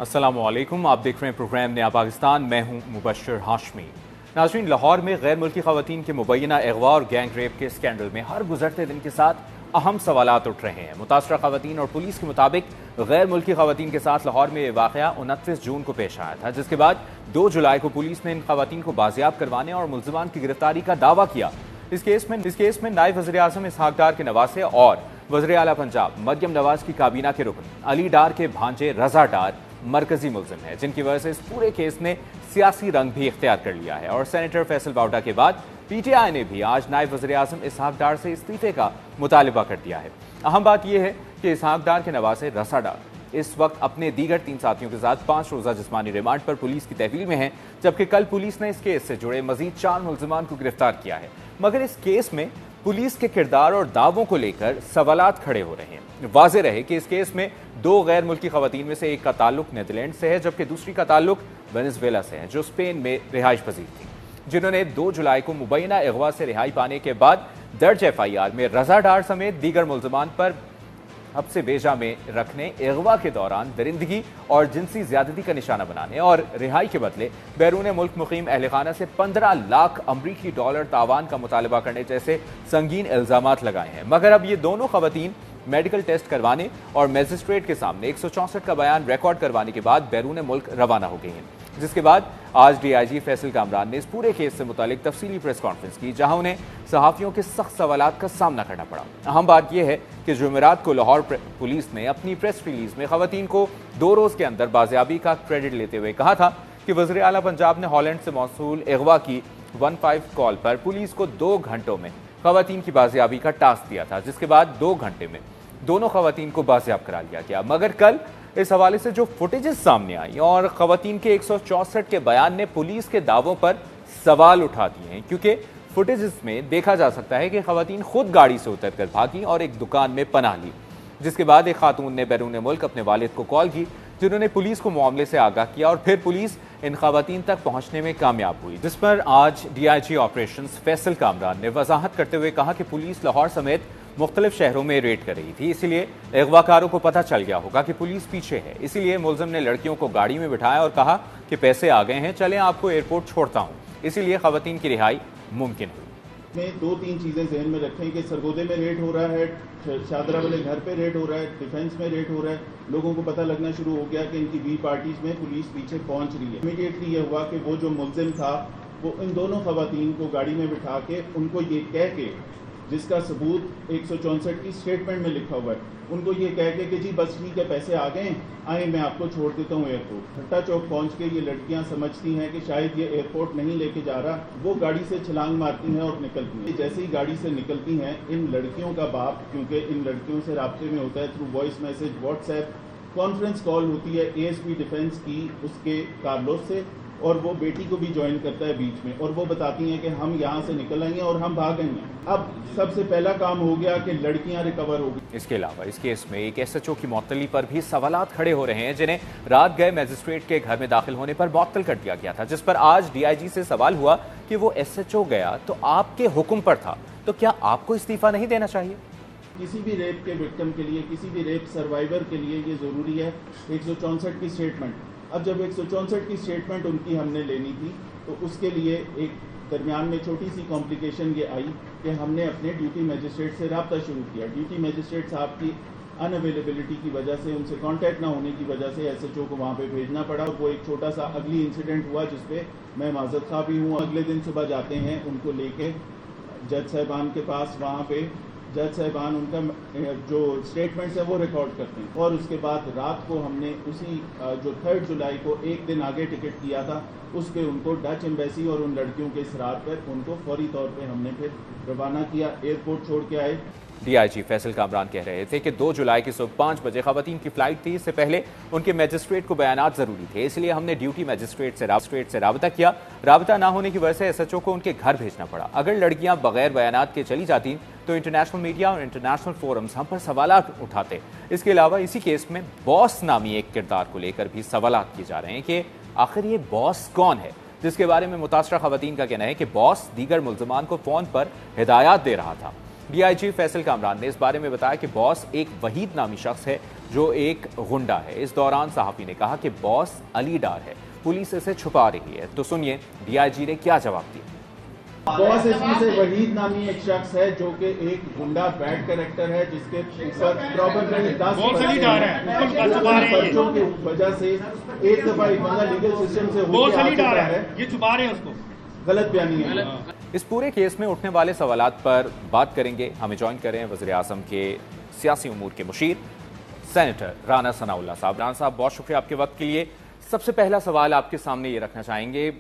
السلام علیکم، آپ دیکھ رہے ہیں پروگرام نیا پاکستان، میں ہوں مبشر ہاشمی۔ ناظرین، لاہور میں غیر ملکی خواتین کے مبینہ اغوا اور گینگ ریپ کے اسکینڈل میں ہر گزرتے دن کے ساتھ اہم سوالات اٹھ رہے ہیں۔ متاثرہ خواتین اور پولیس کے مطابق غیر ملکی خواتین کے ساتھ لاہور میں یہ واقعہ 29 جون کو پیش آیا تھا، جس کے بعد 2 جولائی کو پولیس نے ان خواتین کو بازیاب کروانے اور ملزمان کی گرفتاری کا دعویٰ کیا۔ اس کیس میں نائب وزیر اعظم اسحاق ڈار کے نواسے اور وزیر اعلیٰ پنجاب مریم نواز کی کابینہ کے رکن علی ڈار کے بھانجے رضا ڈار مرکزی ملزم ہے، جن کی وجہ سے اس پورے کیس نے سیاسی رنگ بھی اختیار کر لیا ہے۔ اور سینیٹر فیصل باوٹا کے بعد پی ٹی آئی نے بھی آج نائب وزیر اعظم اسحاق ڈار سے استعفے کا مطالبہ کر دیا ہے۔ اہم بات یہ ہے کہ اسحاق ڈار کے نواسے رضا ڈار اس وقت اپنے دیگر 3 ساتھیوں کے ساتھ 5 روزہ جسمانی ریمانڈ پر پولیس کی تحویل میں ہیں، جبکہ کل پولیس نے اس کیس سے جڑے مزید 4 ملزمان کو گرفتار کیا ہے۔ مگر اس کیس میں پولیس کے کردار اور دعووں کو لے کر سوالات کھڑے ہو رہے ہیں۔ واضح رہے کہ اس کیس میں 2 غیر ملکی خواتین میں سے ایک کا تعلق نیدرلینڈ سے ہے، جبکہ دوسری کا تعلق وینزویلا سے ہے، جو اسپین میں رہائش پذیر تھی، جنہوں نے 2 جولائی کو مبینہ اغوا سے رہائی پانے کے بعد درج FIR میں رضا ڈار سمیت دیگر ملزمان پر حبس بیجا میں رکھنے، اغوا کے دوران درندگی اور جنسی زیادتی کا نشانہ بنانے اور رہائی کے بدلے بیرون ملک مقیم اہل خانہ سے 15 لاکھ امریکی ڈالر تاوان کا مطالبہ کرنے جیسے سنگین الزامات لگائے ہیں۔ مگر اب یہ دونوں خواتین میڈیکل ٹیسٹ کروانے اور میجسٹریٹ کے سامنے 164 کا بیان ریکارڈ کروانے کے بعد بیرون ملک روانہ ہو گئی ہیں، جس کے بعد آج DIG فیصل کامران نے اس پورے کیس سے متعلق تفصیلی پریس کانفرنس کی، جہاں انہیں صحافیوں کے سخت سوالات کا سامنا کرنا پڑا۔ اہم بات یہ ہے کہ جمعرات کو لاہور پولیس نے اپنی پریس ریلیز میں خواتین کو 2 روز کے اندر بازیابی کا کریڈٹ لیتے ہوئے کہا تھا کہ وزیر اعلیٰ پنجاب نے ہالینڈ سے موصول اغوا کی 15 کال پر پولیس کو 2 گھنٹوں میں خواتین کی بازیابی کا ٹاسک دیا تھا، جس کے بعد 2 گھنٹے میں دونوں خواتین کو بازیاب کرا لیا گیا۔ مگر کل اس حوالے سے جو فوٹیجز سامنے آئی اور خواتین کے 164 کے بیان نے پولیس کے دعووں پر سوال اٹھا دیے ہیں، کیونکہ فوٹیجز میں دیکھا جا سکتا ہے کہ خواتین خود گاڑی سے اتر کر بھاگی اور ایک دکان میں پناہ لی، جس کے بعد ایک خاتون نے بیرون ملک اپنے والد کو کال کی، جنہوں نے پولیس کو معاملے سے آگاہ کیا اور پھر پولیس ان خواتین تک پہنچنے میں کامیاب ہوئی، جس پر آج DIG آپریشنز فیصل کامران نے وضاحت کرتے ہوئے کہا کہ پولیس لاہور سمیت مختلف شہروں میں ریڈ کر رہی تھی، اسی لیے اغوا کاروں کو پتہ چل گیا ہوگا کہ پولیس پیچھے ہے، اسی لیے ملزم نے لڑکیوں کو گاڑی میں بٹھایا اور کہا کہ پیسے آ گئے ہیں، چلیں آپ کو ایئرپورٹ چھوڑتا ہوں، اسی لیے خواتین کی رہائی ممکن ہوئی۔ میں 2-3 چیزیں ذہن میں رکھیں کہ سرگودے میں ریڈ ہو رہا ہے، شادرہ والے گھر پہ ریڈ ہو رہا ہے، ڈیفنس میں ریڈ ہو رہا ہے، لوگوں کو پتہ لگنا شروع ہو گیا کہ ان کی بی پارٹیز میں پولیس پیچھے پہنچ رہی ہے۔ امیڈیٹلی یہ ہوا کہ وہ جو ملزم تھا وہ ان دونوں خواتین کو گاڑی میں بٹھا کے ان کو یہ کہہ کے، جس کا ثبوت 164 کی اسٹیٹمنٹ میں لکھا ہوا ہے، ان کو یہ کہہ کے کہ جی بس ٹھیک ہے پیسے آ گئے ہیں، آئیں میں آپ کو چھوڑ دیتا ہوں ایئرپورٹ۔ بھٹا چوک پہنچ کے یہ لڑکیاں سمجھتی ہیں کہ شاید یہ ایئرپورٹ نہیں لے کے جا رہا، وہ گاڑی سے چھلانگ مارتی ہیں اور نکلتی ہیں۔ جیسے ہی گاڑی سے نکلتی ہیں، ان لڑکیوں کا باپ، کیونکہ ان لڑکیوں سے رابطے میں ہوتا ہے through voice message, WhatsApp, conference call ہوتی ہے ASP ڈیفنس کی اس کے کارلوس سے، اور وہ بیٹی کو بھی جوائن کرتا ہے بیچ میں، اور وہ بتاتی ہیں کہ ہم یہاں سے نکل آئی ہیں اور ہم بھاگ آئی ہیں۔ اب سب سے پہلا کام ہو گیا کہ لڑکیاں ریکور ہو گئی۔ اس کے علاوہ اس کیس میں ایک SHO کی معطلی پر بھی سوالات کھڑے ہو رہے ہیں، جنہیں رات گئے میجسٹریٹ کے گھر میں داخل ہونے پر معطل کر دیا گیا تھا، جس پر آج DIG سے سوال ہوا کہ وہ SHO گیا تو آپ کے حکم پر تھا، تو کیا آپ کو استعفیٰ نہیں دینا چاہیے؟ کسی بھی ریپ کے وکٹم کے لیے، کسی بھی ریپ سروائیور کے لیے یہ ضروری ہے 164 کی اسٹیٹمنٹ۔ اب جب 164 کی اسٹیٹمنٹ ان کی ہم نے لینی تھی تو اس کے لیے ایک درمیان میں چھوٹی سی کمپلیکیشن یہ آئی کہ ہم نے اپنے ڈیوٹی میجسٹریٹ سے رابطہ شروع کیا۔ ڈیوٹی میجسٹریٹ صاحب کی ان اویلیبلٹی کی وجہ سے، ان سے کانٹیکٹ نہ ہونے کی وجہ سے SHO کو وہاں پہ بھیجنا پڑا۔ وہ ایک چھوٹا سا اگلی انسیڈنٹ ہوا جس پہ میں معذرت خواہ بھی ہوں۔ اگلے دن صبح جاتے ہیں ان کو لے کے جج صاحبان کے پاس، وہاں پہ جج صاحبان ان کا جو اسٹیٹمنٹس ہے وہ ریکارڈ کرتے ہیں، اور اس کے بعد رات کو ہم نے اسی جو 3 جولائی کو ایک دن آگے ٹکٹ کیا تھا، اس پہ ان کو ڈچ ایمبیسی اور ان لڑکیوں کے اصرار پر ان کو فوری طور پہ ہم نے پھر روانہ کیا، ایئرپورٹ چھوڑ کے آئے۔ DIG فیصل کامران کہہ رہے تھے کہ 2 جولائی کی صبح 5 بجے خواتین کی فلائٹ تھی، اس سے پہلے ان کے میجسٹریٹ کو بیانات ضروری تھے، اس لیے ہم نے ڈیوٹی میجسٹریٹ سے رابطہ کیا۔ رابطہ نہ ہونے کی وجہ سے SHO کو ان کے گھر بھیجنا پڑا۔ اگر لڑکیاں بغیر بیانات کے چلی جاتی تو انٹرنیشنل میڈیا اور انٹرنیشنل فورمز ہم پر سوالات اٹھاتے۔ اس کے علاوہ اسی کیس میں باس نامی ایک کردار کو لے کر بھی سوالات کیے جا رہے ہیں کہ آخر یہ باس کون ہے، جس کے بارے میں متاثرہ خواتین کا کہنا ہے کہ باس دیگر ملزمان کو فون پر ہدایات دے رہا تھا۔ ڈی آئی جی فیصل کامران نے اس بارے میں بتایا کہ باس ایک وحید نامی شخص ہے جو ایک غنڈہ ہے۔ اس دوران صحافی نے کہا کہ باس علی ڈار ہے، پولیس اسے چھپا رہی ہے۔ تو سنیے ڈی آئی جی نے کیا جواب دیا۔ باس اس میں سے وحید نامی ایک شخص ہے جو کہ ایک گنڈا بیڈ کریکٹر ہے، جس کے اوپر پرابیبلی 10 بچوں کی وجہ سے ایک دفعہ ایک بندہ لیگل سسٹم سے ہو کے آ چکا ہے، یہ چھپا رہے ہیں اس کو، غلط بیانی ہے۔ اس پورے کیس میں اٹھنے والے سوالات پر بات کریں گے۔ ہمیں جوائن کریں وزیر اعظم کے سیاسی امور کے مشیر سینیٹر رانا ثناء اللہ صاحب۔ رانا صاحب بہت شکریہ آپ کے وقت کے لیے۔ سب سے پہلا سوال آپ کے سامنے یہ رکھنا چاہیں گے،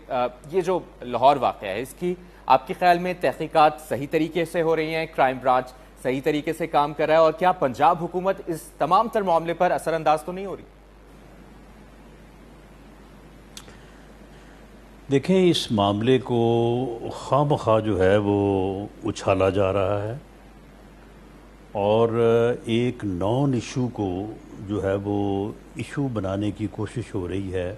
یہ جو لاہور واقعہ ہے اس کی آپ کے خیال میں تحقیقات صحیح طریقے سے ہو رہی ہیں، کرائم برانچ صحیح طریقے سے کام کر رہا ہے، اور کیا پنجاب حکومت اس تمام تر معاملے پر اثر انداز تو نہیں ہو رہی؟ دیکھیں اس معاملے کو خواہ مخواہ جو ہے وہ اچھالا جا رہا ہے، اور ایک نان ایشو کو جو ہے وہ ایشو بنانے کی کوشش ہو رہی ہے،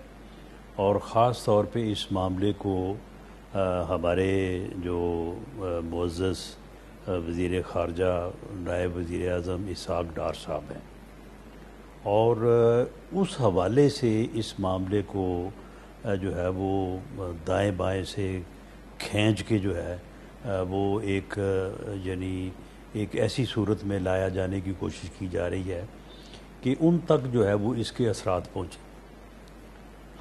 اور خاص طور پہ اس معاملے کو ہمارے جو معزز وزیر خارجہ نائب وزیر اعظم اسحاق ڈار صاحب ہیں، اور اس حوالے سے اس معاملے کو جو ہے وہ دائیں بائیں سے کھینچ کے جو ہے وہ ایک یعنی ایک ایسی صورت میں لایا جانے کی کوشش کی جا رہی ہے کہ ان تک جو ہے وہ اس کے اثرات پہنچے۔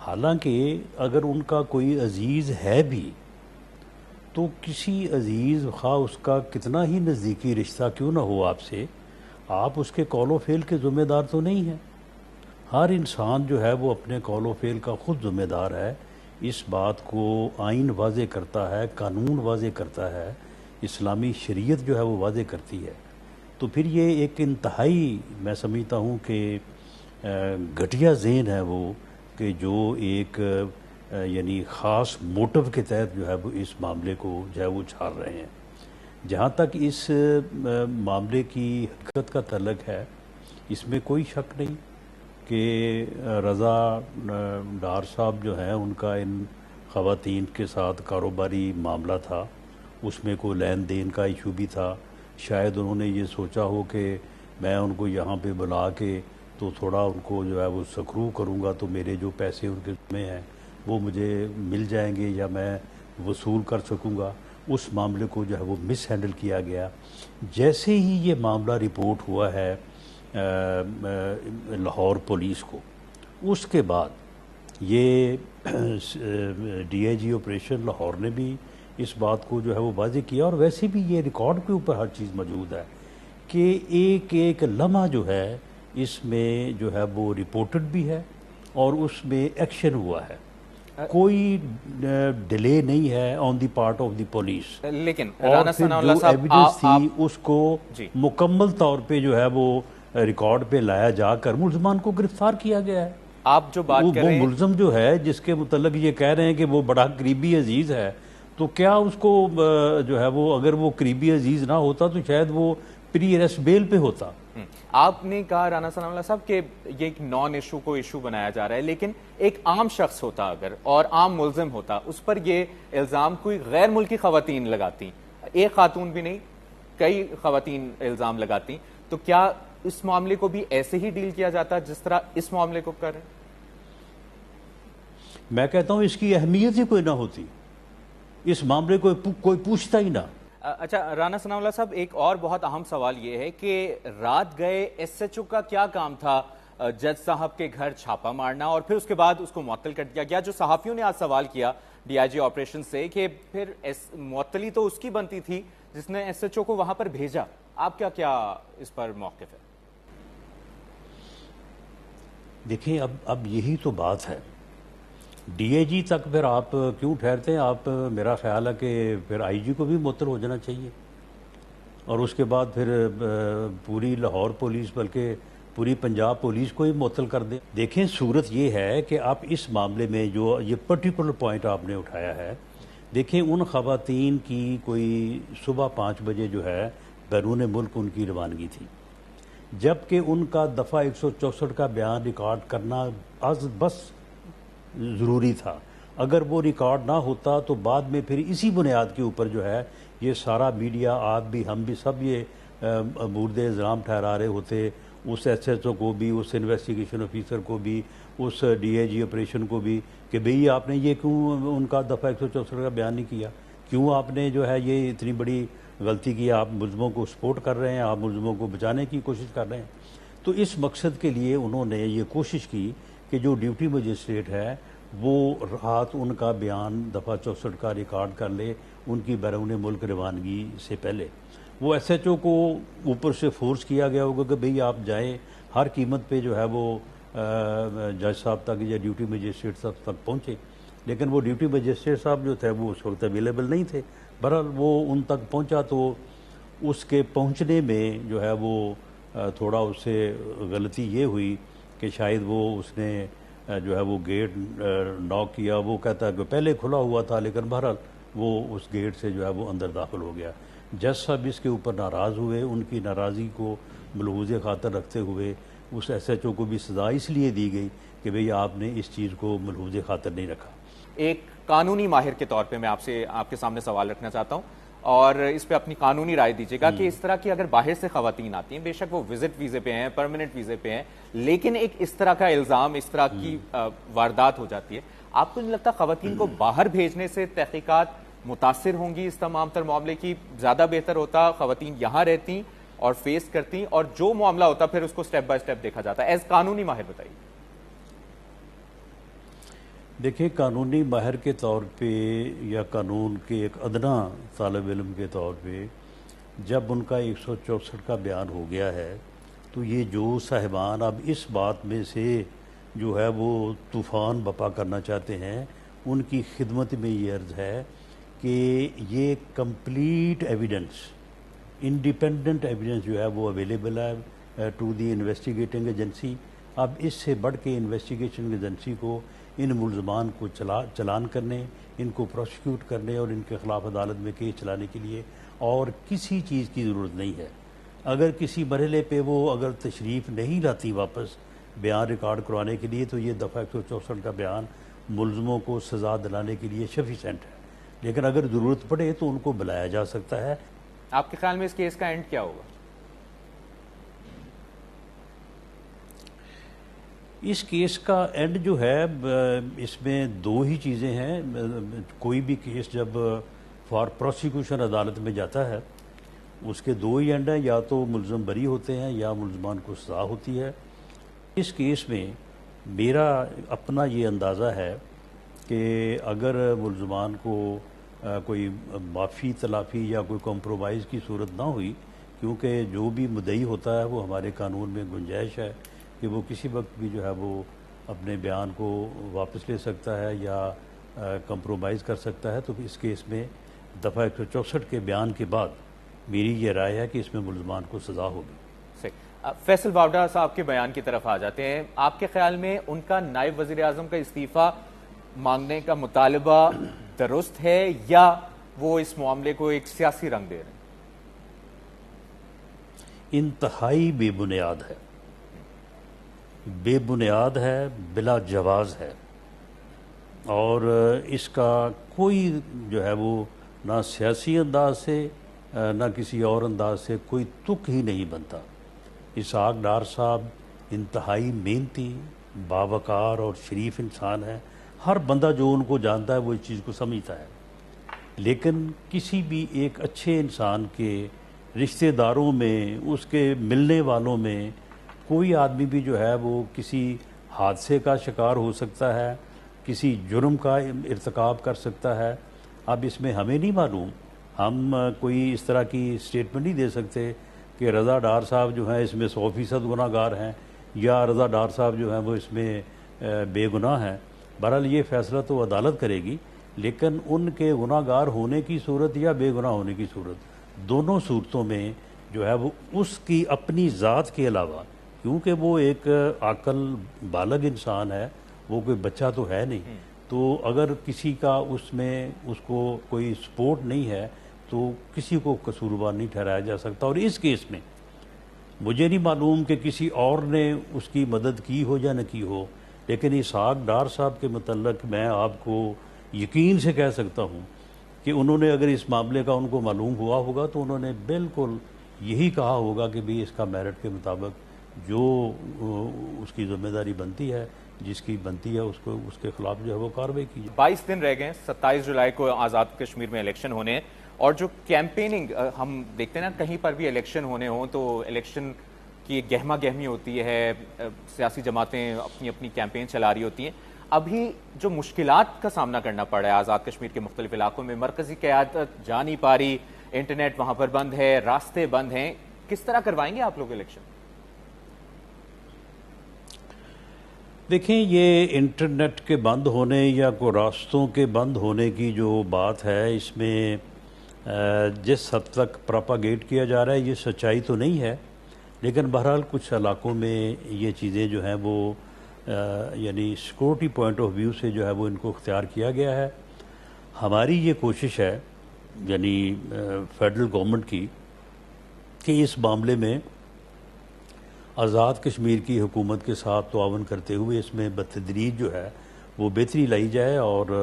حالانکہ اگر ان کا کوئی عزیز ہے بھی تو کسی عزیز خواہ اس کا کتنا ہی نزدیکی رشتہ کیوں نہ ہو آپ سے، آپ اس کے قول و فعل کے ذمہ دار تو نہیں ہیں۔ ہر انسان جو ہے وہ اپنے قول و فعل کا خود ذمہ دار ہے۔ اس بات کو آئین واضح کرتا ہے، قانون واضح کرتا ہے، اسلامی شریعت جو ہے وہ واضح کرتی ہے۔ تو پھر یہ ایک انتہائی میں سمجھتا ہوں کہ گھٹیا ذہن ہے وہ کہ جو ایک یعنی خاص موٹو کے تحت جو ہے وہ اس معاملے کو جو ہے وہ چھاڑ رہے ہیں۔ جہاں تک اس معاملے کی حقیقت کا تعلق ہے، اس میں کوئی شک نہیں کہ رضا ڈار صاحب جو ہیں ان کا ان خواتین کے ساتھ کاروباری معاملہ تھا، اس میں کوئی لین دین کا ایشو بھی تھا۔ شاید انہوں نے یہ سوچا ہو کہ میں ان کو یہاں پہ بلا کے تو تھوڑا ان کو جو ہے وہ سکرو کروں گا تو میرے جو پیسے ان کے ذمہ ہیں وہ مجھے مل جائیں گے یا میں وصول کر سکوں گا۔ اس معاملے کو جو ہے وہ مس ہینڈل کیا گیا۔ جیسے ہی یہ معاملہ رپورٹ ہوا ہے لاہور پولیس کو، اس کے بعد یہ D I G operation Lahore نے بھی اس بات کو جو ہے وہ واضح کیا، اور ویسے بھی یہ ریکارڈ کے اوپر ہر چیز موجود ہے کہ ایک ایک لمحہ جو ہے اس میں جو ہے وہ رپورٹڈ بھی ہے اور اس میں ایکشن ہوا ہے۔ کوئی ڈیلے نہیں ہے on the part of the police, لیکن اور پھر جو ایویڈنس تھی اس کو مکمل طور پہ جو ہے وہ ریکارڈ پہ لایا جا کر ملزمان کو گرفتار کیا گیا ہے۔ آپ جو بات کر رہے ہیں، وہ ملزم جو ہے جس کے متعلق یہ کہہ رہے ہیں کہ وہ بڑا قریبی عزیز ہے، تو کیا اس کو جو ہے وہ اگر وہ قریبی عزیز نہ ہوتا تو شاید وہ پری اریسٹ بیل پہ ہوتا۔ آپ نے کہا رانا ثناء اللہ صاحب کہ یہ ایک نان ایشو کو ایشو بنایا جا رہا ہے، لیکن ایک عام شخص ہوتا اگر اور عام ملزم ہوتا، اس پر یہ الزام کوئی غیر ملکی خواتین لگاتی، ایک خاتون بھی نہیں کئی خواتین الزام لگاتی، تو کیا اس معاملے کو بھی ایسے ہی ڈیل کیا جاتا جس طرح اس معاملے کو کر رہے ہیں؟ میں کہتا ہوں اس کی اہمیت ہی کوئی نہ ہوتی، اس معاملے کو کوئی پوچھتا ہی نہ۔ اچھا رانا ثناء اللہ صاحب، ایک اور بہت اہم سوال یہ ہے کہ رات گئے ایس ایچ او کا کیا کام تھا جج صاحب کے گھر چھاپا مارنا اور پھر اس کے بعد اس کو معطل کر دیا گیا؟ جو صحافیوں نے آج سوال کیا ڈی آئی جی آپریشن سے کہ پھر معطلی تو اس کی بنتی تھی جس نے ایس ایچ او کو وہاں پر بھیجا، آپ کیا اس پر موقف ہے؟ دیکھیں اب یہی تو بات ہے، ڈی اے جی تک پھر آپ کیوں ٹھہرتے ہیں؟ آپ میرا خیال ہے کہ پھر آئی جی کو بھی معطل ہو جانا چاہیے، اور اس کے بعد پھر پوری لاہور پولیس بلکہ پوری پنجاب پولیس کو ہی معطل کر دیں۔ دیکھیں صورت یہ ہے کہ آپ اس معاملے میں جو یہ پرٹیکولر پوائنٹ آپ نے اٹھایا ہے، دیکھیں ان خواتین کی کوئی صبح 5 بجے جو ہے بیرون ملک ان کی روانگی تھی، جبکہ ان کا دفعہ 164 کا بیان ریکارڈ کرنا بس ضروری تھا، اگر وہ ریکارڈ نہ ہوتا تو بعد میں پھر اسی بنیاد کے اوپر جو ہے یہ سارا میڈیا، آپ بھی، ہم بھی، سب یہ مورد الزام ٹھہرا رہے ہوتے، اس ایس ایچ او کو بھی، اس انویسٹیگیشن آفیسر کو بھی، اس ڈی اے جی آپریشن کو بھی، کہ بھئی آپ نے یہ کیوں ان کا دفعہ 164 کا بیان نہیں کیا، کیوں آپ نے جو ہے یہ اتنی بڑی غلطی کی، آپ ملزموں کو سپورٹ کر رہے ہیں، آپ ملزموں کو بچانے کی کوشش کر رہے ہیں۔ تو اس مقصد کے لیے انہوں نے یہ کوشش کی کہ جو ڈیوٹی مجسٹریٹ ہے وہ رات ان کا بیان دفعہ 64 کا ریکارڈ کر لے ان کی بیرون ملک روانگی سے پہلے۔ وہ ایس ایچ او کو اوپر سے فورس کیا گیا ہوگا کہ بھئی آپ جائیں، ہر قیمت پہ جو ہے وہ جج صاحب تک یا ڈیوٹی مجسٹریٹ صاحب تک پہنچے، لیکن وہ ڈیوٹی مجسٹریٹ صاحب جو تھے وہ اس وقت اویلیبل نہیں تھے۔ بہرحال وہ ان تک پہنچا تو اس کے پہنچنے میں جو ہے وہ تھوڑا اس سے غلطی یہ ہوئی کہ شاید وہ اس نے جو ہے وہ گیٹ ناک کیا، وہ کہتا ہے کہ پہلے کھلا ہوا تھا، لیکن بہرحال وہ اس گیٹ سے جو ہے وہ اندر داخل ہو گیا۔ جج صاحب اس کے اوپر ناراض ہوئے، ان کی ناراضی کو ملحوظ خاطر رکھتے ہوئے اس ایس ایچ او کو بھی سزا اس لیے دی گئی کہ بھئی آپ نے اس چیز کو ملحوظ خاطر نہیں رکھا۔ ایک قانونی ماہر کے طور پہ میں آپ کے سامنے سوال رکھنا چاہتا ہوں اور اس پہ اپنی قانونی رائے دیجیے گا کہ اس طرح کی اگر باہر سے خواتین آتی ہیں، بے شک وہ وزٹ ویزے پہ ہیں، پرماننٹ ویزے پہ ہیں، لیکن ایک اس طرح کا الزام، اس طرح کی واردات ہو جاتی ہے، آپ کو نہیں لگتا خواتین کو باہر بھیجنے سے تحقیقات متاثر ہوں گی اس تمام تر معاملے کی؟ زیادہ بہتر ہوتا خواتین یہاں رہتی اور فیس کرتی اور جو معاملہ ہوتا پھر اس کو سٹیپ بائی سٹیپ دیکھا جاتا ہے؟ ایز قانونی ماہر بتائیے۔ دیکھیں، قانونی ماہر کے طور پہ یا قانون کے ایک ادنا طالب علم کے طور پہ جب ان کا 164 کا بیان ہو گیا ہے تو یہ جو صاحبان اب اس بات میں سے جو ہے وہ طوفان بپا کرنا چاہتے ہیں، ان کی خدمت میں یہ عرض ہے کہ یہ کمپلیٹ ایویڈنس، انڈیپینڈنٹ ایویڈنس جو ہے وہ اویلیبل ہے ٹو دی انویسٹیگیٹنگ ایجنسی۔ اب اس سے بڑھ کے انویسٹیگیشن ایجنسی کو ان ملزمان کو چلان کرنے، ان کو پروسیکیوٹ کرنے اور ان کے خلاف عدالت میں کیس چلانے کے لیے اور کسی چیز کی ضرورت نہیں ہے۔ اگر کسی مرحلے پہ وہ اگر تشریف نہیں لاتی واپس بیان ریکارڈ کروانے کے لیے تو یہ دفعہ 164 کا بیان ملزموں کو سزا دلانے کے لیے سفیشینٹ ہے، لیکن اگر ضرورت پڑے تو ان کو بلایا جا سکتا ہے۔ آپ کے خیال میں اس کیس کا اینڈ کیا ہوگا؟ اس کیس کا اینڈ جو ہے اس میں دو ہی چیزیں ہیں۔ کوئی بھی کیس جب فار پروسیکیوشن عدالت میں جاتا ہے اس کے دو ہی اینڈ ہیں، یا تو ملزم بری ہوتے ہیں یا ملزمان کو سزا ہوتی ہے۔ اس کیس میں میرا اپنا یہ اندازہ ہے کہ اگر ملزمان کو کوئی معافی تلافی یا کوئی کمپرومائز کی صورت نہ ہوئی، کیونکہ جو بھی مدعی ہوتا ہے وہ ہمارے قانون میں گنجائش ہے کہ وہ کسی وقت بھی جو ہے وہ اپنے بیان کو واپس لے سکتا ہے یا کمپرومائز کر سکتا ہے، تو اس کیس میں دفعہ 164 کے بیان کے بعد میری یہ رائے ہے کہ اس میں ملزمان کو سزا ہوگی۔ فیصل واوڈا صاحب کے بیان کی طرف آ جاتے ہیں۔ آپ کے خیال میں ان کا نائب وزیر اعظم کا استعفیٰ مانگنے کا مطالبہ درست ہے یا وہ اس معاملے کو ایک سیاسی رنگ دے رہے ہیں؟ انتہائی بے بنیاد ہے، بے بنیاد ہے، بلا جواز ہے، اور اس کا کوئی جو ہے وہ نہ سیاسی انداز سے نہ کسی اور انداز سے کوئی تک ہی نہیں بنتا۔ اسحاق ڈار صاحب انتہائی محنتی، باوقار اور شریف انسان ہے، ہر بندہ جو ان کو جانتا ہے وہ اس چیز کو سمجھتا ہے، لیکن کسی بھی ایک اچھے انسان کے رشتہ داروں میں، اس کے ملنے والوں میں کوئی آدمی بھی جو ہے وہ کسی حادثے کا شکار ہو سکتا ہے، کسی جرم کا ارتکاب کر سکتا ہے۔ اب اس میں ہمیں نہیں معلوم، ہم کوئی اس طرح کی سٹیٹمنٹ نہیں دے سکتے کہ رضا ڈار صاحب جو ہیں اس میں 100% گناہ گار ہیں یا رضا ڈار صاحب جو ہیں وہ اس میں بے گناہ ہیں۔ بہرحال یہ فیصلہ تو عدالت کرے گی، لیکن ان کے گناہ گار ہونے کی صورت یا بے گناہ ہونے کی صورت، دونوں صورتوں میں جو ہے وہ اس کی اپنی ذات کے علاوہ، کیونکہ وہ ایک عاقل بالغ انسان ہے، وہ کوئی بچہ تو ہے نہیں، تو اگر کسی کا اس میں اس کو کوئی سپورٹ نہیں ہے تو کسی کو قصوروار نہیں ٹھہرایا جا سکتا۔ اور اس کیس میں مجھے نہیں معلوم کہ کسی اور نے اس کی مدد کی ہو یا نہ کی ہو، لیکن اسحاق ڈار صاحب کے متعلق میں آپ کو یقین سے کہہ سکتا ہوں کہ انہوں نے اگر اس معاملے کا ان کو معلوم ہوا ہوگا تو انہوں نے بالکل یہی کہا ہوگا کہ بھی اس کا میرٹ کے مطابق جو اس کی ذمہ داری بنتی ہے، جس کی بنتی ہے، اس کے خلاف جو ہے وہ کارروائی کی جائے۔ 22 دن رہ گئے ہیں، 27 جولائی کو آزاد کشمیر میں الیکشن ہونے ہیں، اور جو کیمپیننگ ہم دیکھتے ہیں نا، کہیں پر بھی الیکشن ہونے ہوں تو الیکشن کی ایک گہما گہمی ہوتی ہے، سیاسی جماعتیں اپنی اپنی کیمپین چلا رہی ہوتی ہیں۔ ابھی جو مشکلات کا سامنا کرنا پڑا ہے آزاد کشمیر کے مختلف علاقوں میں، مرکزی قیادت جا نہیں پا رہی، انٹرنیٹ وہاں پر بند ہے، راستے بند ہیں، کس طرح کروائیں گے آپ لوگ الیکشن؟ دیکھیں، یہ انٹرنیٹ کے بند ہونے یا کوئی راستوں کے بند ہونے کی جو بات ہے، اس میں جس حد تک پراپاگیٹ کیا جا رہا ہے یہ سچائی تو نہیں ہے، لیکن بہرحال کچھ علاقوں میں یہ چیزیں جو ہیں وہ یعنی سیکورٹی پوائنٹ آف ویو سے جو ہے وہ ان کو اختیار کیا گیا ہے۔ ہماری یہ کوشش ہے یعنی فیڈرل گورنمنٹ کی کہ اس معاملے میں آزاد کشمیر کی حکومت کے ساتھ تعاون کرتے ہوئے اس میں بتدریج جو ہے وہ بہتری لائی جائے اور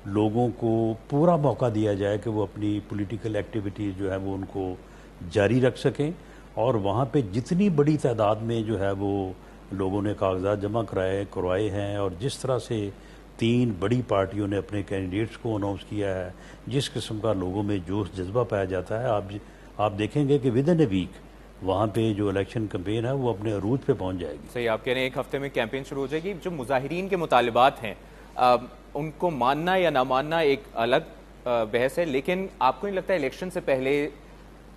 لوگوں کو پورا موقع دیا جائے کہ وہ اپنی پولیٹیکل ایکٹیویٹیز جو ہے وہ ان کو جاری رکھ سکیں، اور وہاں پہ جتنی بڑی تعداد میں جو ہے وہ لوگوں نے کاغذات جمع کروائے ہیں، اور جس طرح سے 3 بڑی پارٹیوں نے اپنے کینڈیڈیٹس کو اناؤنس کیا ہے، جس قسم کا لوگوں میں جوش جذبہ پایا جاتا ہے، آپ دیکھیں گے کہ ود ان اے ویک وہاں پہ جو الیکشن کمپین ہے وہ اپنے عروج پہ پہنچ جائے گی۔ صحیح، آپ کہہ رہے ہیں 1 ہفتے میں کیمپین شروع ہو جائے گی۔ جو مظاہرین کے مطالبات ہیں ان کو ماننا یا نہ ماننا ایک الگ بحث ہے، لیکن آپ کو نہیں لگتا ہے الیکشن سے پہلے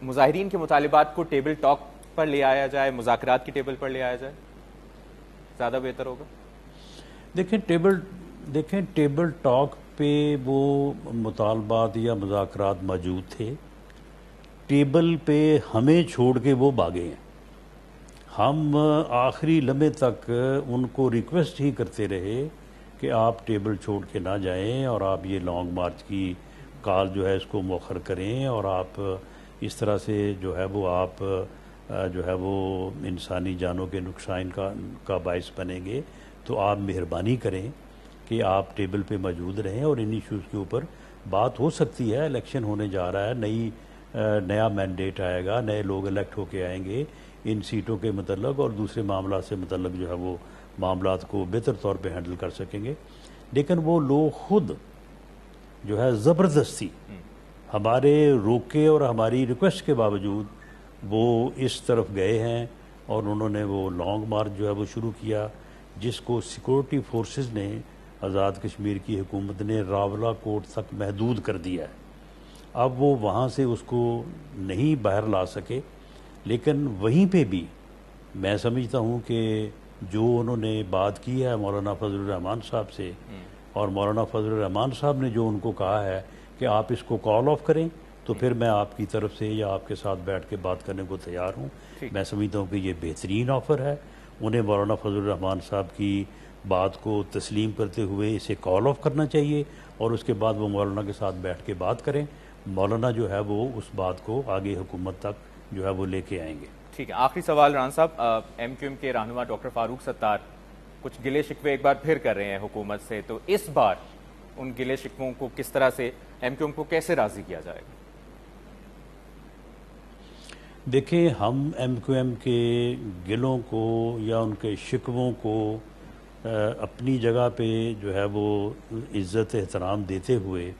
مظاہرین کے مطالبات کو ٹیبل ٹاک پر لے آیا جائے، مذاکرات کی ٹیبل پر لے آیا جائے، زیادہ بہتر ہوگا؟ دیکھیں ٹیبل ٹاک پہ وہ مطالبات یا مذاکرات موجود تھے، ٹیبل پہ ہمیں چھوڑ کے وہ بھاگے ہیں۔ ہم آخری لمحے تک ان کو ریکویسٹ ہی کرتے رہے کہ آپ ٹیبل چھوڑ کے نہ جائیں، اور آپ یہ لانگ مارچ کی کال جو ہے اس کو مؤخر کریں، اور آپ اس طرح سے جو ہے وہ آپ جو ہے وہ انسانی جانوں کے نقصان کا باعث بنیں گے، تو آپ مہربانی کریں کہ آپ ٹیبل پہ موجود رہیں، اور ان ایشوز کے اوپر بات ہو سکتی ہے۔ الیکشن ہونے جا رہا ہے، نیا مینڈیٹ آئے گا، نئے لوگ الیکٹ ہو کے آئیں گے، ان سیٹوں کے متعلق اور دوسرے معاملات سے متعلق جو ہے وہ معاملات کو بہتر طور پہ ہینڈل کر سکیں گے، لیکن وہ لوگ خود جو ہے زبردستی ہمارے روکے اور ہماری ریکویسٹ کے باوجود وہ اس طرف گئے ہیں، اور انہوں نے وہ لانگ مارچ جو ہے وہ شروع کیا، جس کو سیکورٹی فورسز نے، آزاد کشمیر کی حکومت نے راولہ کوٹ تک محدود کر دیا ہے۔ اب وہ وہاں سے اس کو نہیں باہر لا سکے، لیکن وہیں پہ بھی میں سمجھتا ہوں کہ جو انہوں نے بات کی ہے مولانا فضل الرحمان صاحب سے، اور مولانا فضل الرحمان صاحب نے جو ان کو کہا ہے کہ آپ اس کو کال آف کریں، تو پھر میں آپ کی طرف سے یا آپ کے ساتھ بیٹھ کے بات کرنے کو تیار ہوں۔ میں سمجھتا ہوں کہ یہ بہترین آفر ہے، انہیں مولانا فضل الرحمان صاحب کی بات کو تسلیم کرتے ہوئے اسے کال آف کرنا چاہیے، اور اس کے بعد وہ مولانا کے ساتھ بیٹھ کے بات کریں۔ مولانا جو ہے وہ اس بات کو آگے حکومت تک جو ہے وہ لے کے آئیں گے۔ ٹھیک ہے، آخری سوال رانا صاحب، ایم کیو ایم کے رہنما ڈاکٹر فاروق ستار کچھ گلے شکوے ایک بار پھر کر رہے ہیں حکومت سے، تو اس بار ان گلے شکووں کو کس طرح سے ایم کیو ایم کو کیسے راضی کیا جائے گا؟ دیکھیں، ہم ایم کیو ایم کے گلوں کو یا ان کے شکووں کو اپنی جگہ پہ جو ہے وہ عزت احترام دیتے ہوئے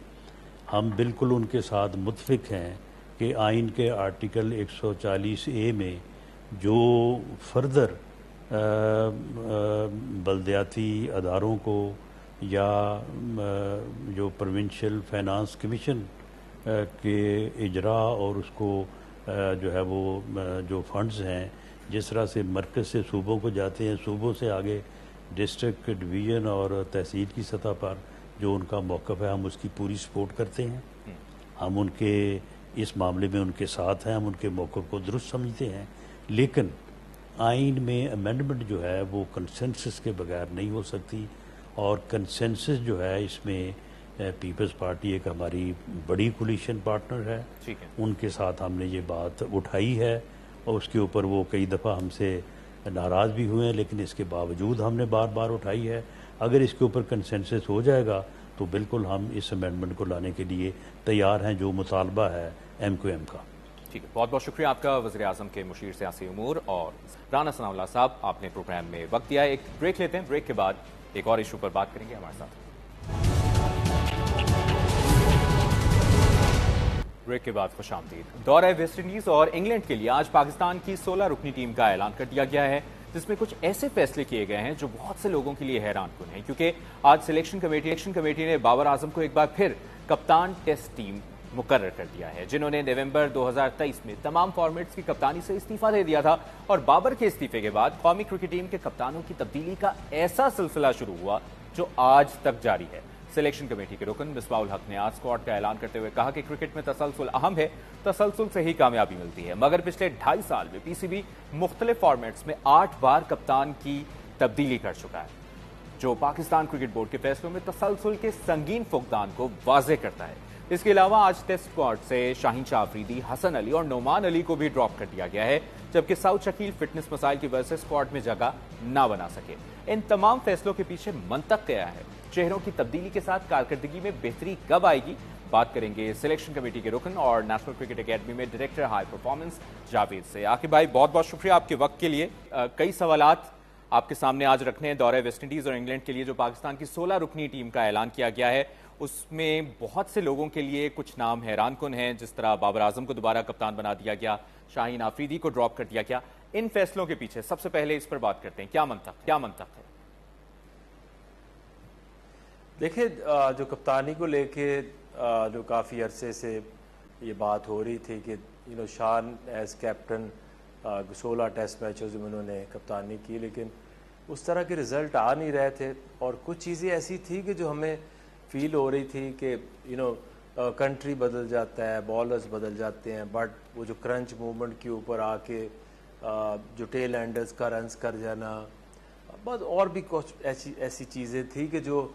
ہم بالکل ان کے ساتھ متفق ہیں کہ آئین کے آرٹیکل 140A میں جو فردر بلدیاتی اداروں کو یا جو پروونشل فائنانس کمیشن کے اجرا اور اس کو جو ہے وہ جو فنڈز ہیں، جس طرح سے مرکز سے صوبوں کو جاتے ہیں، صوبوں سے آگے ڈسٹرکٹ، ڈویژن اور تحصیل کی سطح پر جو ان کا موقف ہے، ہم اس کی پوری سپورٹ کرتے ہیں۔ ہم ان کے اس معاملے میں ان کے ساتھ ہیں، ہم ان کے موقف کو درست سمجھتے ہیں، لیکن آئین میں امینڈمنٹ جو ہے وہ کنسنسس کے بغیر نہیں ہو سکتی، اور کنسنسس جو ہے اس میں پیپلز پارٹی ایک ہماری بڑی کولیشن پارٹنر ہے، ان کے ساتھ ہم نے یہ بات اٹھائی ہے، اور اس کے اوپر وہ کئی دفعہ ہم سے ناراض بھی ہوئے ہیں، لیکن اس کے باوجود ہم نے بار بار اٹھائی ہے. اگر اس کے اوپر کنسنسس ہو جائے گا تو بالکل ہم اس امینڈمنٹ کو لانے کے لیے تیار ہیں، جو مطالبہ ہے ایم کیو ایم کا. ٹھیک ہے، بہت بہت شکریہ آپ کا وزیر اعظم کے مشیر سیاسی امور اور رانا ثناء اللہ صاحب، آپ نے پروگرام میں وقت دیا. ایک بریک لیتے ہیں، بریک کے بعد ایک اور ایشو پر بات کریں گے. ہمارے ساتھ بریک کے بعد خوش آمدید. دورہ ویسٹ انڈیز اور انگلینڈ کے لیے آج پاکستان کی 16 رکنی ٹیم کا اعلان کر دیا گیا ہے، جس میں کچھ ایسے فیصلے کیے گئے ہیں جو بہت سے لوگوں کے لیے حیران کن ہیں، کیونکہ آج سلیکشن کمیٹی نے بابر اعظم کو ایک بار پھر کپتان ٹیسٹ ٹیم مقرر کر دیا ہے، جنہوں نے نومبر 2023 میں تمام فارمیٹس کی کپتانی سے استعفیٰ دے دیا تھا. اور بابر کے استعفے کے بعد قومی کرکٹ ٹیم کے کپتانوں کی تبدیلی کا ایسا سلسلہ شروع ہوا جو آج تک جاری ہے. سلیکشن کمیٹی کے رکن مصباح الحق نے آج اسکواڈ کا اعلان کرتے ہوئے کہا کہ کرکٹ میں تسلسل اہم ہے، تسلسل سے ہی کامیابی ملتی ہے، مگر پچھلے 2.5 سال میں پی سی بی مختلف فارمیٹس میں 8 بار کپتان کی تبدیلی کر چکا ہے، جو پاکستان کرکٹ بورڈ کے فیصلوں میں تسلسل کے سنگین فقدان کو واضح کرتا ہے. اس کے علاوہ آج ٹیسٹ اسکواڈ سے شاہین شاہ آفریدی، حسن علی اور نعمان علی کو بھی ڈراپ کر دیا گیا ہے، جبکہ سعود شکیل فٹنس مسائل کی وجہ سے اسکواڈ میں جگہ نہ بنا سکے. ان تمام فیصلوں کے پیچھے منطق کیا ہے؟ چہروں کی تبدیلی کے ساتھ کارکردگی میں بہتری کب آئے گی؟ بات کریں گے سلیکشن کمیٹی کے رکن اور نیشنل کرکٹ اکیڈمی میں ڈائریکٹر ہائی پرفارمنس جاوید سے. عاقب بھائی، بہت بہت شکریہ آپ کے وقت کے لیے. کئی سوالات آپ کے سامنے آج رکھنے ہیں دورہ ویسٹ انڈیز اور انگلینڈ کے لیے جو پاکستان کی 16 رکنی ٹیم کا اعلان کیا گیا ہے. اس میں بہت سے لوگوں کے لیے کچھ نام حیران کن ہیں، جس طرح بابر اعظم کو دوبارہ کپتان بنا دیا گیا، شاہین آفریدی کو ڈراپ کر دیا گیا. ان فیصلوں کے پیچھے سب سے پہلے اس پر بات کرتے ہیں، کیا منطق ہے؟ دیکھیں، جو کپتانی کو لے کے جو کافی عرصے سے یہ بات ہو رہی تھی کہ شان ایز کیپٹن 16 ٹیسٹ میچز میں انہوں نے کپتانی کی، لیکن اس طرح کے رزلٹ آ نہیں رہے تھے. اور کچھ چیزیں ایسی تھی کہ جو ہمیں فیل ہو رہی تھی کہ کنٹری بدل جاتا ہے، بالرز بدل جاتے ہیں، بٹ وہ جو کرنچ موومنٹ کے اوپر آ کے جو ٹیل اینڈرز کا رنز کر جانا، بس اور بھی کچھ ایسی چیزیں تھی کہ جو